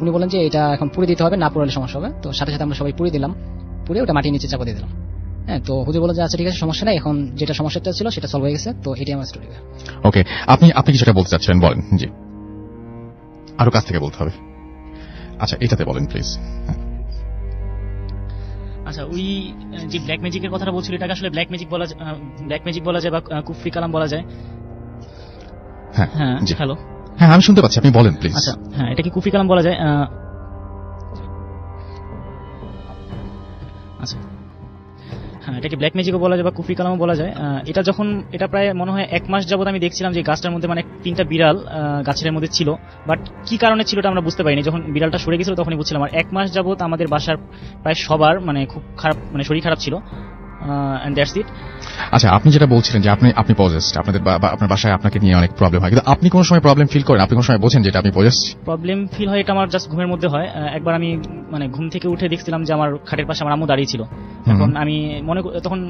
উনি বলেন যে এটা এখন পুড়ে দিতে হবে, না পুড়ালে সমস্যা হবে। তো সাথে সাথে আমরা সবাই পুড়ে দিলাম, পুড়ে ওটা মাটির নিচে চাপা দিয়ে দিলাম। হ্যাঁ, তো হুজুর বলেন যে আচ্ছা ঠিক আছে, সমস্যা নাই, এখন যেটা সমস্যাটা ছিল সেটা সলভ হয়ে গেছে। তো এটাই আমার স্টোরি। ওকে, আপনি কিছুটা বলতে চাচ্ছেন, বলেন। জি, আরো কাছ থেকে বলতে হবে। আচ্ছা, এটাতে বলেন প্লিজ। আচ্ছা, ওই যে ব্ল্যাক ম্যাজিকের কথাটা বলছিল, এটাকে আসলে ব্ল্যাক ম্যাজিক বলা যায় বা কুফরি কালাম বলা যায়। হ্যাঁ, হ্যালো, হ্যাঁ আমি শুনতে পাচ্ছি, আপনি বলেন প্লিজ। আচ্ছা, হ্যাঁ, এটা কি কুফরি কালাম বলা যায়? আচ্ছা, হ্যাঁ, এটাকে ব্ল্যাক ম্যাজিকও বলা যায় বা কুফরি কালামও বলা যায়। এটা প্রায় মনে হয় 1 মাস যাবত আমি দেখছিলাম যে গাছটার মধ্যে মানে 3টা বিড়াল গাছের মধ্যে ছিল, বাট কি কারণে ছিল এটা আমরা বুঝতে পারিনি। যখন বিড়ালটা সরে গেছিল তখনই বুঝছিলাম। আর 1 মাস যাবত আমাদের বাসার প্রায় সবার মানে খুব খারাপ, মানে শরীর খারাপ ছিল। And that's it. আচ্ছা, আপনি যেটা বলছিলেন যে আপনি পজেসড, আপনার বাসায় আপনাকে নিয়ে অনেক প্রবলেম হয়, কিন্তু আপনি কোন সময় প্রবলেম ফিল করেন? আপনি কোন সময় বোঝেন যে আপনি পজেসড? প্রবলেম ফিল হয় এটা আমার জাস্ট ঘুমের মধ্যে হয়। একবার আমি মানে ঘুম থেকে উঠে দেখছিলাম যে আমার খাটের পাশে আমার আম্মু দাঁড়িয়ে ছিল। তখন আমি তখন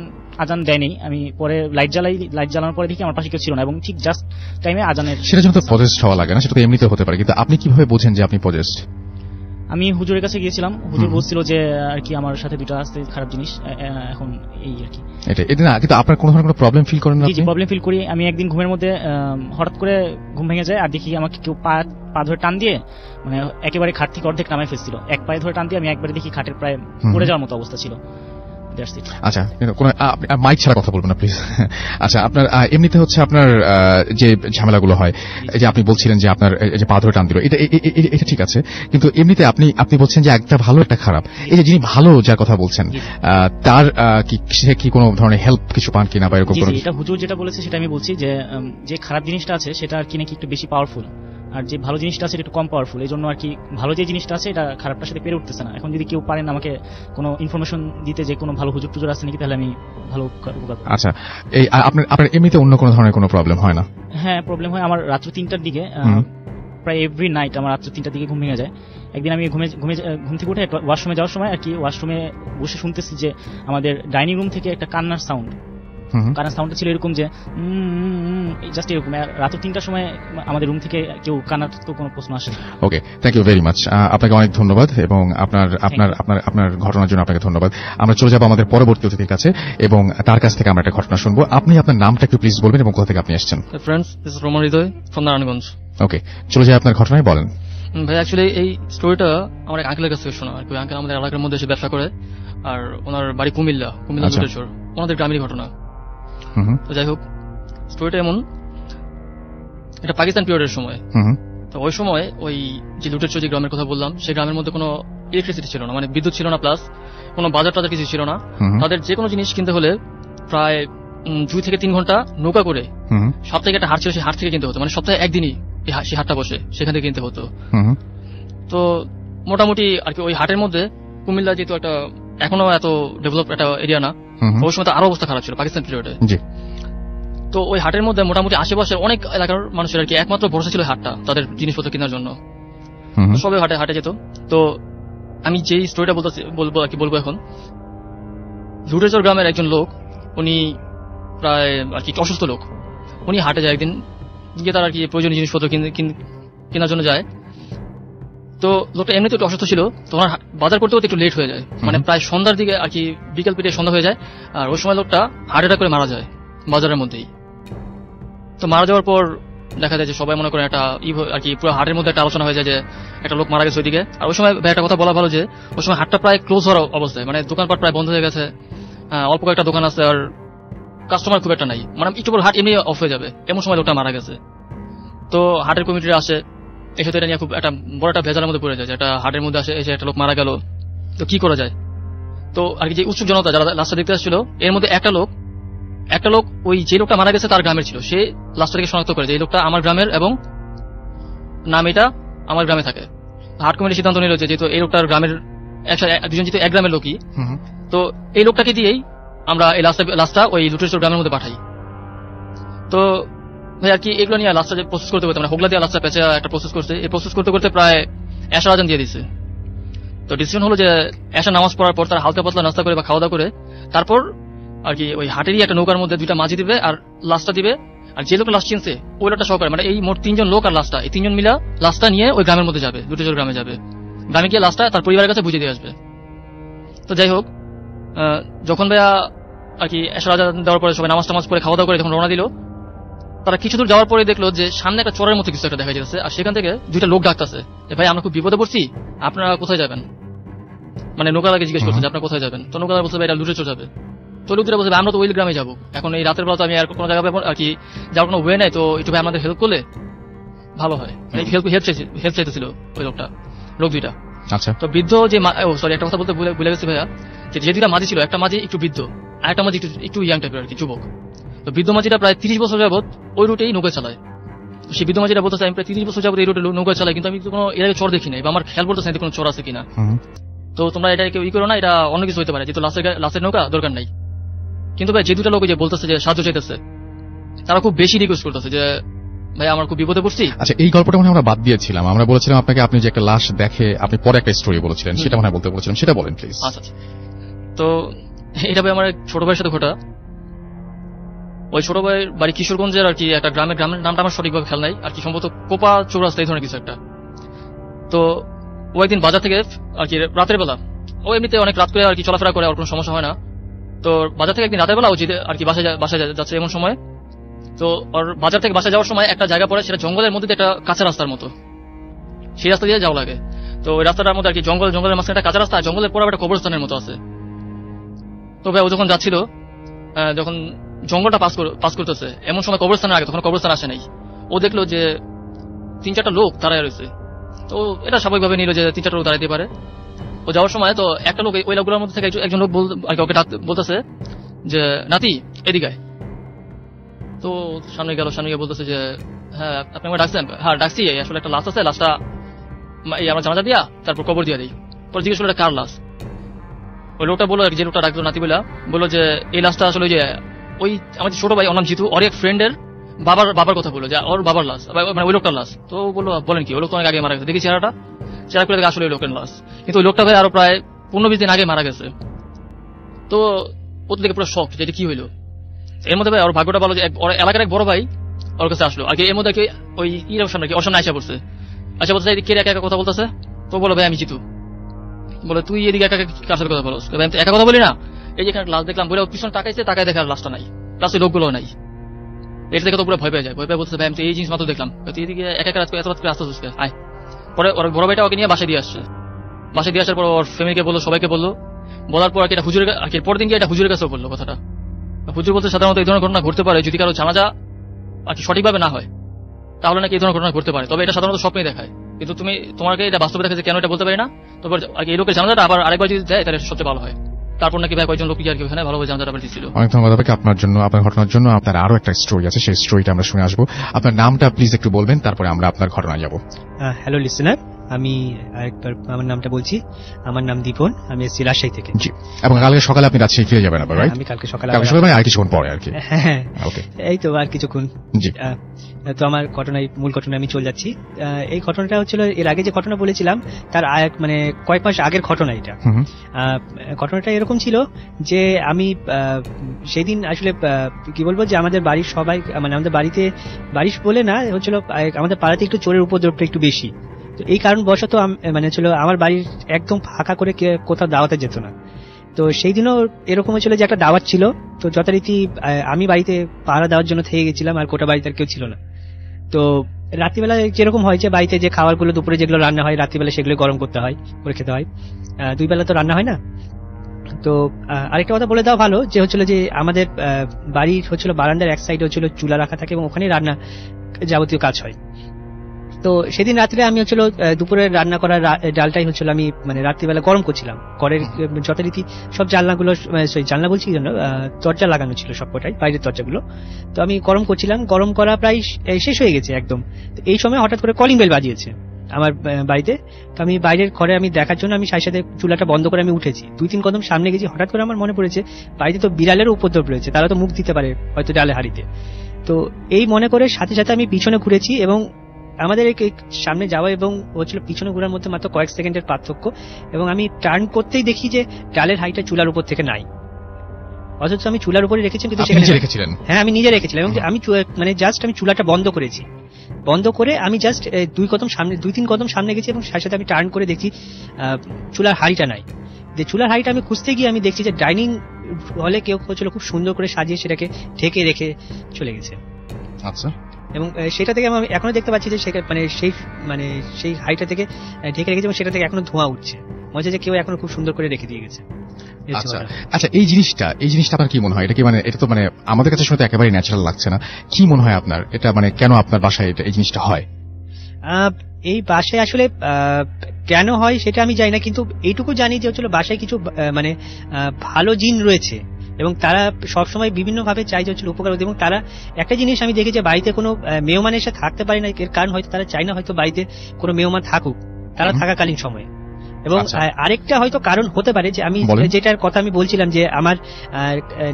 আজান দেয়নি, আমি পরে লাইট জ্বালানোর পরে দেখি আমার পাশে কেউ ছিল না, এবং ঠিক জাস্ট টাইমে আজানের। সেটা জন্য তো পজেসড হওয়া লাগে না, সেটা তো এমনিতে হতে পারে, কিন্তু আপনি কিভাবে বোঝেন যে আপনি পজেসড? আমি হুজুরের কাছে গিয়েছিলাম, হুজুর বলছিল যে আর কি আমার সাথে দুটো আসতে খারাপ জিনিস, এখন এই আর কি। এটা না, কিন্তু আপনার কোনো ধরনের কোনো প্রবলেম ফিল করেন না? জি, প্রবলেম ফিল করি। আমি একদিন ঘুমের মধ্যে হঠাৎ করে ঘুম ভেঙে যায়, আর দেখি আমাকে কেউ পা ধরে টান দিয়ে মানে একেবারে খাট থেকে অর্ধেক নামায় ফেলছিল। এক পায়ে ধরে টান দিয়ে আমি একবারে দেখি খাটের প্রায় পড়ে যাওয়ার মতো অবস্থা ছিল। আচ্ছা, মাইক ছাড়া কথা বলবেন না প্লিজ। আচ্ছা, আপনার এমনিতে হচ্ছে আপনার যে ঝামেলাগুলো হয়, যে আপনি বলছিলেন যে আপনার যে পা ধরে টান দিল, এটা ঠিক আছে, কিন্তু এমনিতে আপনি বলছেন যে একটা ভালো একটা খারাপ, এই যে যিনি ভালো যার কথা বলছেন তার কি কোনো ধরনের হেল্প কিছু পান কিনা বা এরকম? এটা হুজুর যেটা বলেছে সেটা আমি বলছি, যে খারাপ জিনিসটা আছে সেটা আর কি নাকি একটু বেশি পাওয়ারফুল, আর যে ভালো জিনিসটা আছে এটা একটু কম পাওয়ারফুল, এই জন্য আর কি ভালো যে জিনিসটা আছে এটা খারাপটার সাথে পেরে উঠতেছে না। এখন যদি কেউ পারেন আমাকে কোনো ইনফরমেশন দিতে যে কোনো ভালো হুজুর টুজুর আছে নাকি, তাহলে আমি ভালো উপকার পাবো। আচ্ছা, এই আপনার এমনিতে অন্য কোনো ধরনের কোনো প্রবলেম হয় না? হ্যাঁ, প্রবলেম হয়। আমার রাত্র 3টার দিকে প্রায় এভরি নাইট আমার রাত্র 3টার দিকে ঘুম ভেঙে যায়। একদিন আমি ঘুম থেকে উঠে ওয়াশরুমে যাওয়ার সময় আর কি ওয়াশরুমে বসে শুনতেছি যে আমাদের ডাইনিং রুম থেকে একটা কান্নার সাউন্ডটা ছিল এরকম যে জাস্ট এরকম। রাত 3টার সময় আমাদের রুম থেকে কেউ কান্নার তো কোনো প্রশ্ন আসে। ওকে, থ্যাংক ইউ ভেরি মাচ। আপনাকে অনেক ধন্যবাদ এবং আপনার ঘটনার জন্য আপনাকে ধন্যবাদ। আমরা চলে যাব আমাদের পরবর্তী অতিথির কাছে এবং তার কাছ থেকে আমরা একটা ঘটনা শুনবো। আপনি আপনার নামটা একটু প্লিজ বলবেন এবং কোথা থেকে আপনি আসছেন? Friends, this is Roman Hridoy from Narayanganj. Okay, চলে যাই আপনার ঘটনায়, বলেন। ভাই অ্যাকচুয়ালি এই স্টোরিটা আমার এক আঙ্কেলের কাছ থেকে শোনা। আর কি আঙ্কেল আমাদের এলাকার মধ্যে এসে ব্যবসা করে, আর ওনার বাড়ি কুমিল্লা লুটেশ্বর, ওনাদের গ্রামেরই ঘটনা। তো যাই হোক, স্টোরিটা এমন, এটা পাকিস্তান পিরিয়ডের সময়। তো ওই সময় ওই যে লুটেশ্বর যে গ্রামের কথা বললাম, সেই গ্রামের মধ্যে কোনো ইলেকট্রিসিটি ছিল না, মানে বিদ্যুৎ ছিল না, প্লাস কোনো বাজার টাজার কিছু ছিল না। তাদের যে কোনো জিনিস কিনতে হলে প্রায় 2 থেকে 3 ঘন্টা নৌকা করে সপ্তাহে একটা হাট ছিল, সেই হাট থেকে কিনতে হতো, মানে সপ্তাহে একদিনই সেই হাটটা বসে, সেখান থেকে কিনতে হতো। তো মোটামুটি আর কি ওই হাটের মধ্যে কুমিল্লা যেহেতু একটা এখনো এত ডেভেলপ একটা এরিয়া না, ওই সময় তো আরো অবস্থা খারাপ ছিল পাকিস্তান পিরিয়ডে। তো ওই হাটের মধ্যে মোটামুটি আশেপাশের অনেক এলাকার মানুষের আর কি একমাত্র ভরসা ছিল হাটটা, তাদের জিনিসপত্র কেনার জন্য। সবাই হাটে যেত। তো আমি যেই স্টোরিটা বলবো এখন, লুটেশ্বর গ্রামের একজন লোক, উনি প্রায় আর কি অসুস্থ লোক, উনি হাটে যায় একদিন, গিয়ে তার আর কি প্রয়োজনীয় জিনিসপত্র কেনার জন্য যায়। তো লোকটা এমনিতে একটু অসুস্থ ছিল, তো ওনার বাজার করতে করতে একটু লেট হয়ে যায়, মানে প্রায় সন্ধ্যার দিকে আর কি, বিকেল পেরিয়ে সন্ধ্যা হয়ে যায়। আর ওই সময় লোকটা হার্ট অ্যাটাক করে মারা যায় বাজারের মধ্যেই। তো মারা যাওয়ার পর দেখা যায় যে সবাই মনে করেন একটা আর কি পুরো হাটের মধ্যে একটা আলোচনা হয়ে যায় যে একটা লোক মারা গেছে ওইদিকে। আর ওই সময় একটা কথা বলা ভালো যে ওই সময় হাটটা প্রায় ক্লোজ হওয়ার অবস্থায়, মানে দোকানপাট প্রায় বন্ধ হয়ে গেছে, অল্প কয়েকটা দোকান আছে, আর কাস্টমার খুব একটা নাই, মানে একটু পর হাট এমনি অফ হয়ে যাবে, এমন সময় লোকটা মারা গেছে। তো হাটের কমিটিরা আসে, এসে তো এটা নিয়ে খুব একটা বড় একটা ভেজালের মধ্যে পড়ে যায়, যে একটা হাটের মধ্যে আসে এসে একটা লোক মারা গেল, তো কি করা যায়। তো আর কি যে উৎসুক জনতা যারা লাস্টটা দেখতে আসছিল, এর মধ্যে একটা লোক ওই যে লোকটা মারা গেছে তার গ্রামের ছিল, সে লাস্টটা থেকে শনাক্ত করে যে এই লোকটা আমার গ্রামের এবং নাম এটা আমার গ্রামে থাকে। হাট কমিটি সিদ্ধান্ত নিল যে যেহেতু এই লোকটার গ্রামের দুজন যেহেতু এক গ্রামের লোকই, তো এই লোকটাকে দিয়েই আমরা এই লাস্টটা ওই লুটেশ্বর গ্রামের মধ্যে পাঠাই। তো ভাই আর কি এগুলো নিয়ে লাস্টটা যে প্রসেস করতে মানে হোগলা দিয়ে লাস্টটা পেঁচে একটা প্রসেস করছে, এই প্রসেস করতে করতে প্রায় এশার আজান দিয়ে দিচ্ছে। তো ডিসিশন হলো যে এশার নামাজ পড়ার পর তার হালকা পাতলা নাস্তা করে বা খাওয়া দাওয়া করে তারপর আর কি ওই হাটেরই একটা নৌকার মধ্যে 2টা মাঝি দিবে আর লাস্টটা দিবে, আর যে লোক লাস্ট চিনছে ওই লোকটা সহকারে, মানে এই মোট 3 জন লোক আর লাস্টটা, এই 3 জন মিলা লাস্টটা নিয়ে ওই গ্রামের মধ্যে যাবে, লুটেশ্বর গ্রামে যাবে, গ্রামে গিয়ে লাস্টটা তার পরিবারের কাছে বুঝিয়ে দিয়ে আসবে। তো যাই হোক, যখন ভাইয়া আর কি এশার আজান দেওয়ার পরে সবাই নামাজ টামাজ করে খাওয়া দাওয়া করে যখন রওনা দিল, তারা কিছু দূর যাওয়ার পরে দেখলো যে সামনে একটা চরের মতো কিছু একটা দেখা যাচ্ছে, আর সেখান থেকে 2টা লোক ডাকতেছে যে ভাই আমরা খুব বিপদে পড়ছি, আপনারা কোথায় যাবেন, মানে নৌকাদারকে জিজ্ঞেস করছে যে আপনারা কোথায় যাবেন। তো নৌকাদার বলছে ভাই এটা লুটেশ্বর যাবে। তো লোক দুটা বলছে আমরা তো ওই গ্রামে যাবো, এখন এই রাতের বেলা তো আমি আর কোনো জায়গায় আর কি যাওয়ার কোনো ওয়ে নাই, তো একটু ভাই আমাদের হেল্প করলে ভালো হয়। হেল্প চাইতেছিল ওই লোক 2টা। আচ্ছা, তো বৃদ্ধ যে সরি একটা কথা বলতে ভুলে গেছি ভাইয়া, যে 2টা মাঝি ছিল, একটা মাঝি একটু বৃদ্ধ আর একটা মাঝি একটু ইয়াং টাইপের আর কি, যুবক। তো বৃদ্ধ মাঝিটা প্রায় 30 বছর যাবত ওই রুটেই নৌকা চালায়। সেই বৃদ্ধ মাঝিটা বলতেছে আমি প্রায় 30 বছর যাবত এই রুটে নৌকা চালাই, কিন্তু আমি কোনো এর আগে চর দেখি নাই, বা আমার খেয়াল পড়তেছে না কোনো চর আছে কিনা। তো তোমরা এটা কেউ করো না, এটা অন্য কিছু হতে পারে, যেহেতু লাস্টের নৌকা দরকার নাই। কিন্তু ভাই যে 2টা লোক যে বলতেছে যে সাহায্য চাইতেছে, তারা খুব বেশি রিকোয়েস্ট করতেছে যে ভাই আমার খুব বিপদে পড়ছি। আচ্ছা, এই গল্পটা মনে আমরা বাদ দিয়েছিলাম, আমরা বলেছিলাম আপনাকে আপনি যে একটা লাশ দেখে আপনি পরে একটা স্টোরি বলেছিলেন, সেটা মনে বলতে বলেছিলাম, সেটা বলেন প্লিজ। আচ্ছা, তো এটা ভাই আমার ছোট ভাইয়ের সাথে ঘটা। ওই ছোট ভাইয়ের বাড়ি কিশোরগঞ্জের আর কি একটা গ্রামের নামটা আমার সঠিকভাবে খেয়াল নাই, আর কি সম্ভবত কোপা চৌরাস্তা এই ধরনের কিছু একটা। তো ও একদিন বাজার থেকে আর কি রাতের বেলা, ও এমনিতে অনেক রাত করে আর কি চলাফেরা করে, আর কোনো সমস্যা হয় না। তো বাজার থেকে একদিন রাতের বেলা ও আর কি বাসায় যাচ্ছে এমন সময়, তো ওর বাজার থেকে বাসায় যাওয়ার সময় একটা জায়গা পড়ে, সেটা জঙ্গলের মধ্যে একটা কাঁচা রাস্তার মতো, সেই রাস্তা দিয়ে যাওয়া লাগে। তো ওই রাস্তাটার মধ্যে আর কি জঙ্গলের মাঝখানে একটা কাঁচা রাস্তা, জঙ্গলের পর একটা কবরস্থানের মতো আছে। তো ভাই ও যখন যাচ্ছিল, যখন জঙ্গলটা পাস করতেছে এমন সময় কবরস্থানের আগে, তখন কবরস্থান আসে নাই, ও দেখলো যে 3-4টা লোক দাঁড়ায় রয়েছে। তো এটা স্বাভাবিকভাবে নিল যে 3-4টা লোক দাঁড়াইতে পারে। ও যাওয়ার সময় তো একটা লোক ওই লোকগুলোর মধ্যে থেকে একজন লোক ওকে বলতেছে যে নাতি এদিকে। তো সামনে গিয়ে বলতেছে যে হ্যাঁ আপনি আমাকে ডাকছেন? হ্যাঁ ডাকছি, আসলে একটা লাশ আছে, লাশটা এই আমরা জানাজা দিয়া তারপর কবর দিয়ে দিই। পরে জিজ্ঞেস করলো কার লাশ। ওই লোকটা বললো, যে লোকটা ডাকতো নাতি বললো যে এই লাশটা আসলে ওই আমাদের ছোট ভাই, ওর নাম জিতু, ওর এক ফ্রেন্ডের বাবার কথা বললো, যে ওর বাবার লাশ, মানে ওই লোকটার লাশ। তো বললো বলেন কি, ওই লোক তো অনেক আগে মারা গেছে, দেখি চেহারা করে দেখে আসলে ওই লোকের লাশ। কিন্তু ওই লোকটা ভাই আরো প্রায় 15-20 দিন আগে মারা গেছে। তো ও তো দেখে পুরো শক, যে এটা কি হইলো। এর মধ্যে ভাই ওর ভাগ্যটা ভালো যে ওর এলাকার এক বড় ভাই ওর কাছে আসলো, আর কি এর মধ্যে ওই সামনে ওর সামনে আইসা পড়ছে, কে একা একা কথা বলতেছে। তো বলো ভাই আমি জিতু। বলে তুই এদিকে একা কার সাথে কথা বলো? ভাই আমি একা কথা বলি না, এই যে লাশ দেখলাম বলে পিছনে তাকায় দেখে আর লাশটা নাই, লাশে লোকগুলো নাই। এটা দেখে তো পুরো ভয় পেয়ে যায়, ভয় পেয়ে বলছে ভাই আমি তো এই জিনিস মাত্র দেখলাম, এদিকে একা এত আসতে আয়। পরে ওর বড় ভাইটা ওকে নিয়ে বাসায় দিয়ে আসছে। বাসায় দিয়ে আসার পর ওর ফ্যামিলিকে বললো, সবাইকে বললো। বলার পর এটা হুজুরের পরের দিন গিয়ে এটা হুজুরের কাছেও বললো কথাটা। হুজুর বলতে সাধারণত এই ধরনের ঘটনা ঘটতে পারে যদি কারো জানাজা আর কি সঠিকভাবে না হয়, তাহলে নাকি এই ধরনের ঘটনা ঘটতে পারে। তবে এটা সাধারণত স্বপ্নে দেখায়, কিন্তু তোমাকে এটা বাস্তবে দেখা যায়, কেন এটা বলতে পারি না। তবে এই লোকের জানাজাটা আবার আরেকবার যদি দেয় তাহলে সবচেয়ে ভালো হয়। তারপর নাকি ভাই কয়েকজন লোক আর কি ওখানে ভালোভাবে জানাজাটা আবার দিচ্ছিল। অনেক ধন্যবাদ আপনাকে আপনার জন্য, আপনার ঘটনার জন্য। আপনার আরো একটা স্টোরি আছে, সেই স্টোরিটা আমরা শুনে আসবো। আপনার নামটা প্লিজ একটু বলবেন, তারপরে আমরা আপনার ঘটনায় যাবো। হ্যালো লিসেনার, আমি আরেকবার আমার নামটা বলছি। আমার নাম দীপন, আমি এসেছি রাজশাহী থেকে। জি, এবং কালকে সকালে আপনি রাজশাহী ফিরে যাবেন আবার, রাইট? আমি কালকে সকালে মানে আর কিছুক্ষণ পরে আর কি। হ্যাঁ ওকে, এই তো আর কিছুক্ষণ। জি, তো আমার মূল ঘটনায় আমি চলে যাচ্ছি। এই ঘটনাটা হচ্ছিল এর আগে যে ঘটনা বলেছিলাম তার মানে কয়েক মাস আগের ঘটনা এটা। ঘটনাটা এরকম ছিল যে আমি সেই দিন আসলে কি বলবো, যে আমাদের বাড়ির সবাই, মানে আমাদের বাড়ির বলে না, হচ্ছিল আমাদের পাড়াতে একটু চোরের উপদ্রবটা একটু বেশি। তো এই কারণবশত মানে ছিল আমার বাড়ির একদম ফাঁকা করে কোথাও দাওয়াতে যেত না। তো সেই দিনও এরকম হয়েছিল যে একটা দাওয়াত ছিল, তো যথারীতি আমি বাড়িতে পাহারা দেওয়ার জন্য থেকে গেছিলাম, আর গোটা বাড়িতে আর কেউ ছিল না। তো রাত্রিবেলা যেরকম হয় যে বাড়িতে যে খাবারগুলো দুপুরে যেগুলো রান্না হয় রাত্রিবেলা সেগুলো গরম করতে হয়, করে খেতে হয়, 2 বেলা তো রান্না হয় না। তো আরেকটা কথা বলে দেওয়া ভালো, যে হচ্ছিল যে আমাদের বাড়ির হচ্ছিল বারান্দার এক সাইডে হচ্ছিল চুলা রাখা থাকে এবং ওখানে রান্না যাবতীয় কাজ হয়। তো সেদিন রাত্রে আমি হচ্ছিল দুপুরে রান্না করা ডালটাই হচ্ছিল আমি মানে রাত্রিবেলা গরম করছিলাম। ঘরের যথারীতি সব জানলাগুলো, জানলা বলছি দরজা লাগানো ছিল সবকটাই, বাইরের দরজাগুলো। তো আমি গরম করছিলাম, গরম করা প্রায় শেষ হয়ে গেছে একদম। তো এই সময় হঠাৎ করে কলিং বেল বাজিয়েছে আমার বাড়িতে। তো আমি বাইরের ঘরে আমি দেখার জন্য আমি সাথে সাথে চুলাটা বন্ধ করে আমি উঠেছি, 2-3 কদম সামনে গেছি। হঠাৎ করে আমার মনে পড়েছে বাড়িতে তো বিড়ালের উপদ্রব রয়েছে, তারা তো মুখ দিতে পারে হয়তো ডালে হাড়িতে। তো এই মনে করে সাথে সাথে আমি পিছনে ঘুরেছি, এবং আমাদের সামনে যাওয়া এবং হচ্ছিল পিছনে ঘোরার মধ্যে মাত্র কয়েক সেকেন্ডের পার্থক্য, এবং আমি টার্ন করতেই দেখি যে ডালের হাইটা চুলার উপর থেকে নাই। অথচ আমি চুলার উপরে রেখেছি, কিন্তু রেখেছিলেন? হ্যাঁ, আমি নিজে রেখেছিলাম। এবং আমি মানে জাস্ট আমি চুলাটা বন্ধ করেছি, বন্ধ করে আমি জাস্ট 2-3 কদম সামনে গেছি, এবং সাথে সাথে আমি টার্ন করে দেখছি চুলার হাড়িটা নাই। যে চুলার হাড়িটা আমি খুঁজতে গিয়ে আমি দেখছি যে ডাইনিং হলে কেউ হচ্ছিল খুব সুন্দর করে সাজিয়ে সেটাকে ঢেকে রেখে চলে গেছে। আচ্ছা, এবং সেটা থেকে আমি এখনো দেখতে পাচ্ছি যে মানে সেই হাইটা থেকে ঢেকে রেখেছে, এবং সেটা থেকে এখনো ধোঁয়া উঠছে, মনে হচ্ছে যে কেউ এখনো খুব সুন্দর করে রেখে দিয়ে গেছে। আচ্ছা, এই জিনিসটা আপনার কি মনে হয়? এটা কি মানে এটা তো মানে আমাদের কাছে শুনতে একেবারে ন্যাচারাল লাগছে না। কি মনে হয় আপনার, এটা মানে কেন আপনার বাসায় এই জিনিসটা হয়? এই বাসায় আসলে কেন হয় সেটা আমি জানি না, কিন্তু এইটুকু জানি যে হচ্ছিল বাসায় কিছু মানে ভালো জিন রয়েছে, এবং তারা সবসময় বিভিন্ন ভাবে চাই যে হচ্ছিল উপকার হতে। এবং তারা একটা জিনিস আমি দেখি যে বাড়িতে কোনো মেহমান এসে থাকতে পারে না, এর কারণ হয়তো তারা চায় না হয়তো বাড়িতে কোনো মেহমান থাকুক তারা থাকাকালীন সময়ে। এবং আরেকটা হয়তো কারণ হতে পারে যে আমি যেটার কথা আমি বলছিলাম, যে আমার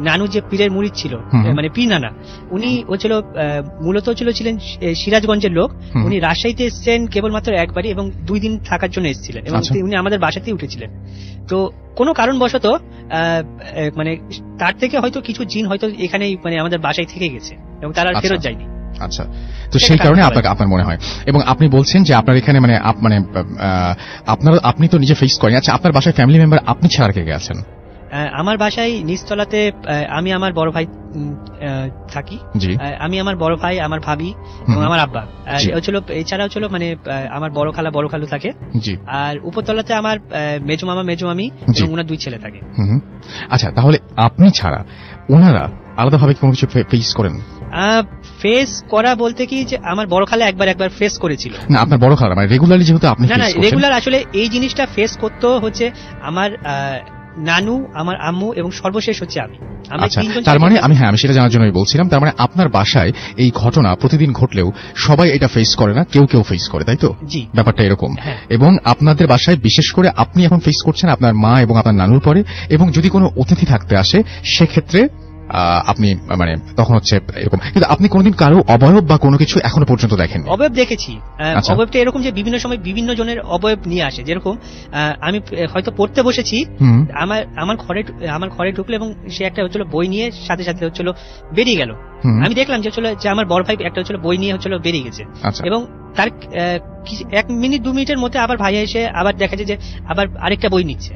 নানু যে পীরের মুরিদ ছিল, মানে পীর নানা, উনি হচ্ছিল মূলত ছিলেন সিরাজগঞ্জের লোক। উনি রাজশাহীতে এসেছেন কেবলমাত্র একবারই, এবং 2 দিন থাকার জন্য এসেছিলেন, এবং উনি আমাদের বাসাতেই উঠেছিলেন। তো কোনো কারণবশত মানে তার থেকে হয়তো কিছু জিন হয়তো এখানেই মানে আমাদের বাসায় থেকে গেছে, এবং তারা ফেরত যায়নি। আচ্ছা, তো সেই কারণে আপনার মনে হয়। এবং আপনি বলছেন যে আপনার এখানে মানে আপনি তো নিজে ফেস করেন। আচ্ছা, আপনার বাসায় ফ্যামিলি মেম্বার আপনি ছাড়া কে গেছেন? আমার বাসায় নিচতলাতে আমি আমার বড় ভাই থাকি। আমি আমার বড় ভাই, আমার ভাবি এবং আমার আব্বা হচ্ছিল। এছাড়া হচ্ছিল মানে আমার বড় খালা বড় খালু থাকে। আর উপরতলাতে আমার মেজো মামা মেজো মামি এবং ওনার 2 ছেলে থাকে। আচ্ছা, তাহলে আপনি ছাড়া ওনারা আলাদাভাবে কোনো কিছু ফেস করেন? ফেস করা বলতে কি, যে আমার বড় খালা একবার ফেস করেছিল। না, আপনার বড় খালা মানে রেগুলারলি যেহেতু আপনি না রেগুলার আসলে এই জিনিসটা ফেস করতে হচ্ছে আমার নানু, আমার আম্মু এবং সর্বশেষ হচ্ছে আমি। আচ্ছা, তার মানে আমি সেটা জানার জন্যই বলছিলাম, তার মানে আপনার বাসায় এই ঘটনা প্রতিদিন ঘটলেও সবাই এটা ফেস করে না, কেউ কেউ ফেস করে, তাই তো? জি, ব্যাপারটা এরকম। হ্যাঁ। এবং আপনাদের বাসায় বিশেষ করে আপনি এখন ফেস করছেন আপনার মা এবং আপনার নানুর পরে, এবং যদি কোনো অতিথি থাকতে আসে সেক্ষেত্রে আপনি মানে তখন হচ্ছে এরকম। কিন্তু আপনি কোনোদিন কারো অবয়ব বা কোনো কিছু এখনো পর্যন্ত দেখেন? অবয়ব দেখেছি। অবয়বটা এরকম যে বিভিন্ন সময় বিভিন্ন জনের অবয়ব নিয়ে আসে। যেরকম আমি হয়তো পড়তে বসেছি, আমার ঘরে ঢুকলো এবং সে একটা হচ্ছিল বই নিয়ে সাথে সাথে হচ্ছিল বেরিয়ে গেল। আমি দেখলাম যে হচ্ছিল যে আমার বড় ভাই একটা হচ্ছিল বই নিয়ে হচ্ছিল বেরিয়ে গেছে, এবং তার 1 মিনিট 2 মিনিটের মধ্যে আবার ভাই এসে আবার দেখা যায় যে আবার আরেকটা বই নিচ্ছে।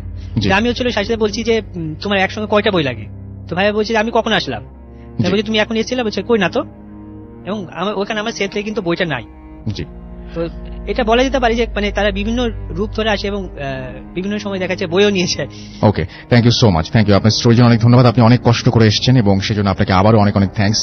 আমি হচ্ছিল সাথে বলছি যে তোমার একসঙ্গে কয়টা বই লাগে? তো ভাই বলছে আমি কখন আসলাম? বলছি তুমি এখন এসেছিলে? বলছে কই না তো। এবং ওখানে আমার সেট থেকে কিন্তু বইটা নাই। তো এটা বলা যেতে পারে যে মানে তারা বিভিন্ন রূপ ধরে আসে এবং বিভিন্ন সময় দেখা যাচ্ছে বইও নিয়েছে। Okay, thank you so much, thank you. আপনার স্টোরির জন্য অনেক ধন্যবাদ। আপনি অনেক কষ্ট করে এসেছেন এবং সেজন্য আপনাকে আবারও অনেক অনেক থ্যাঙ্কস।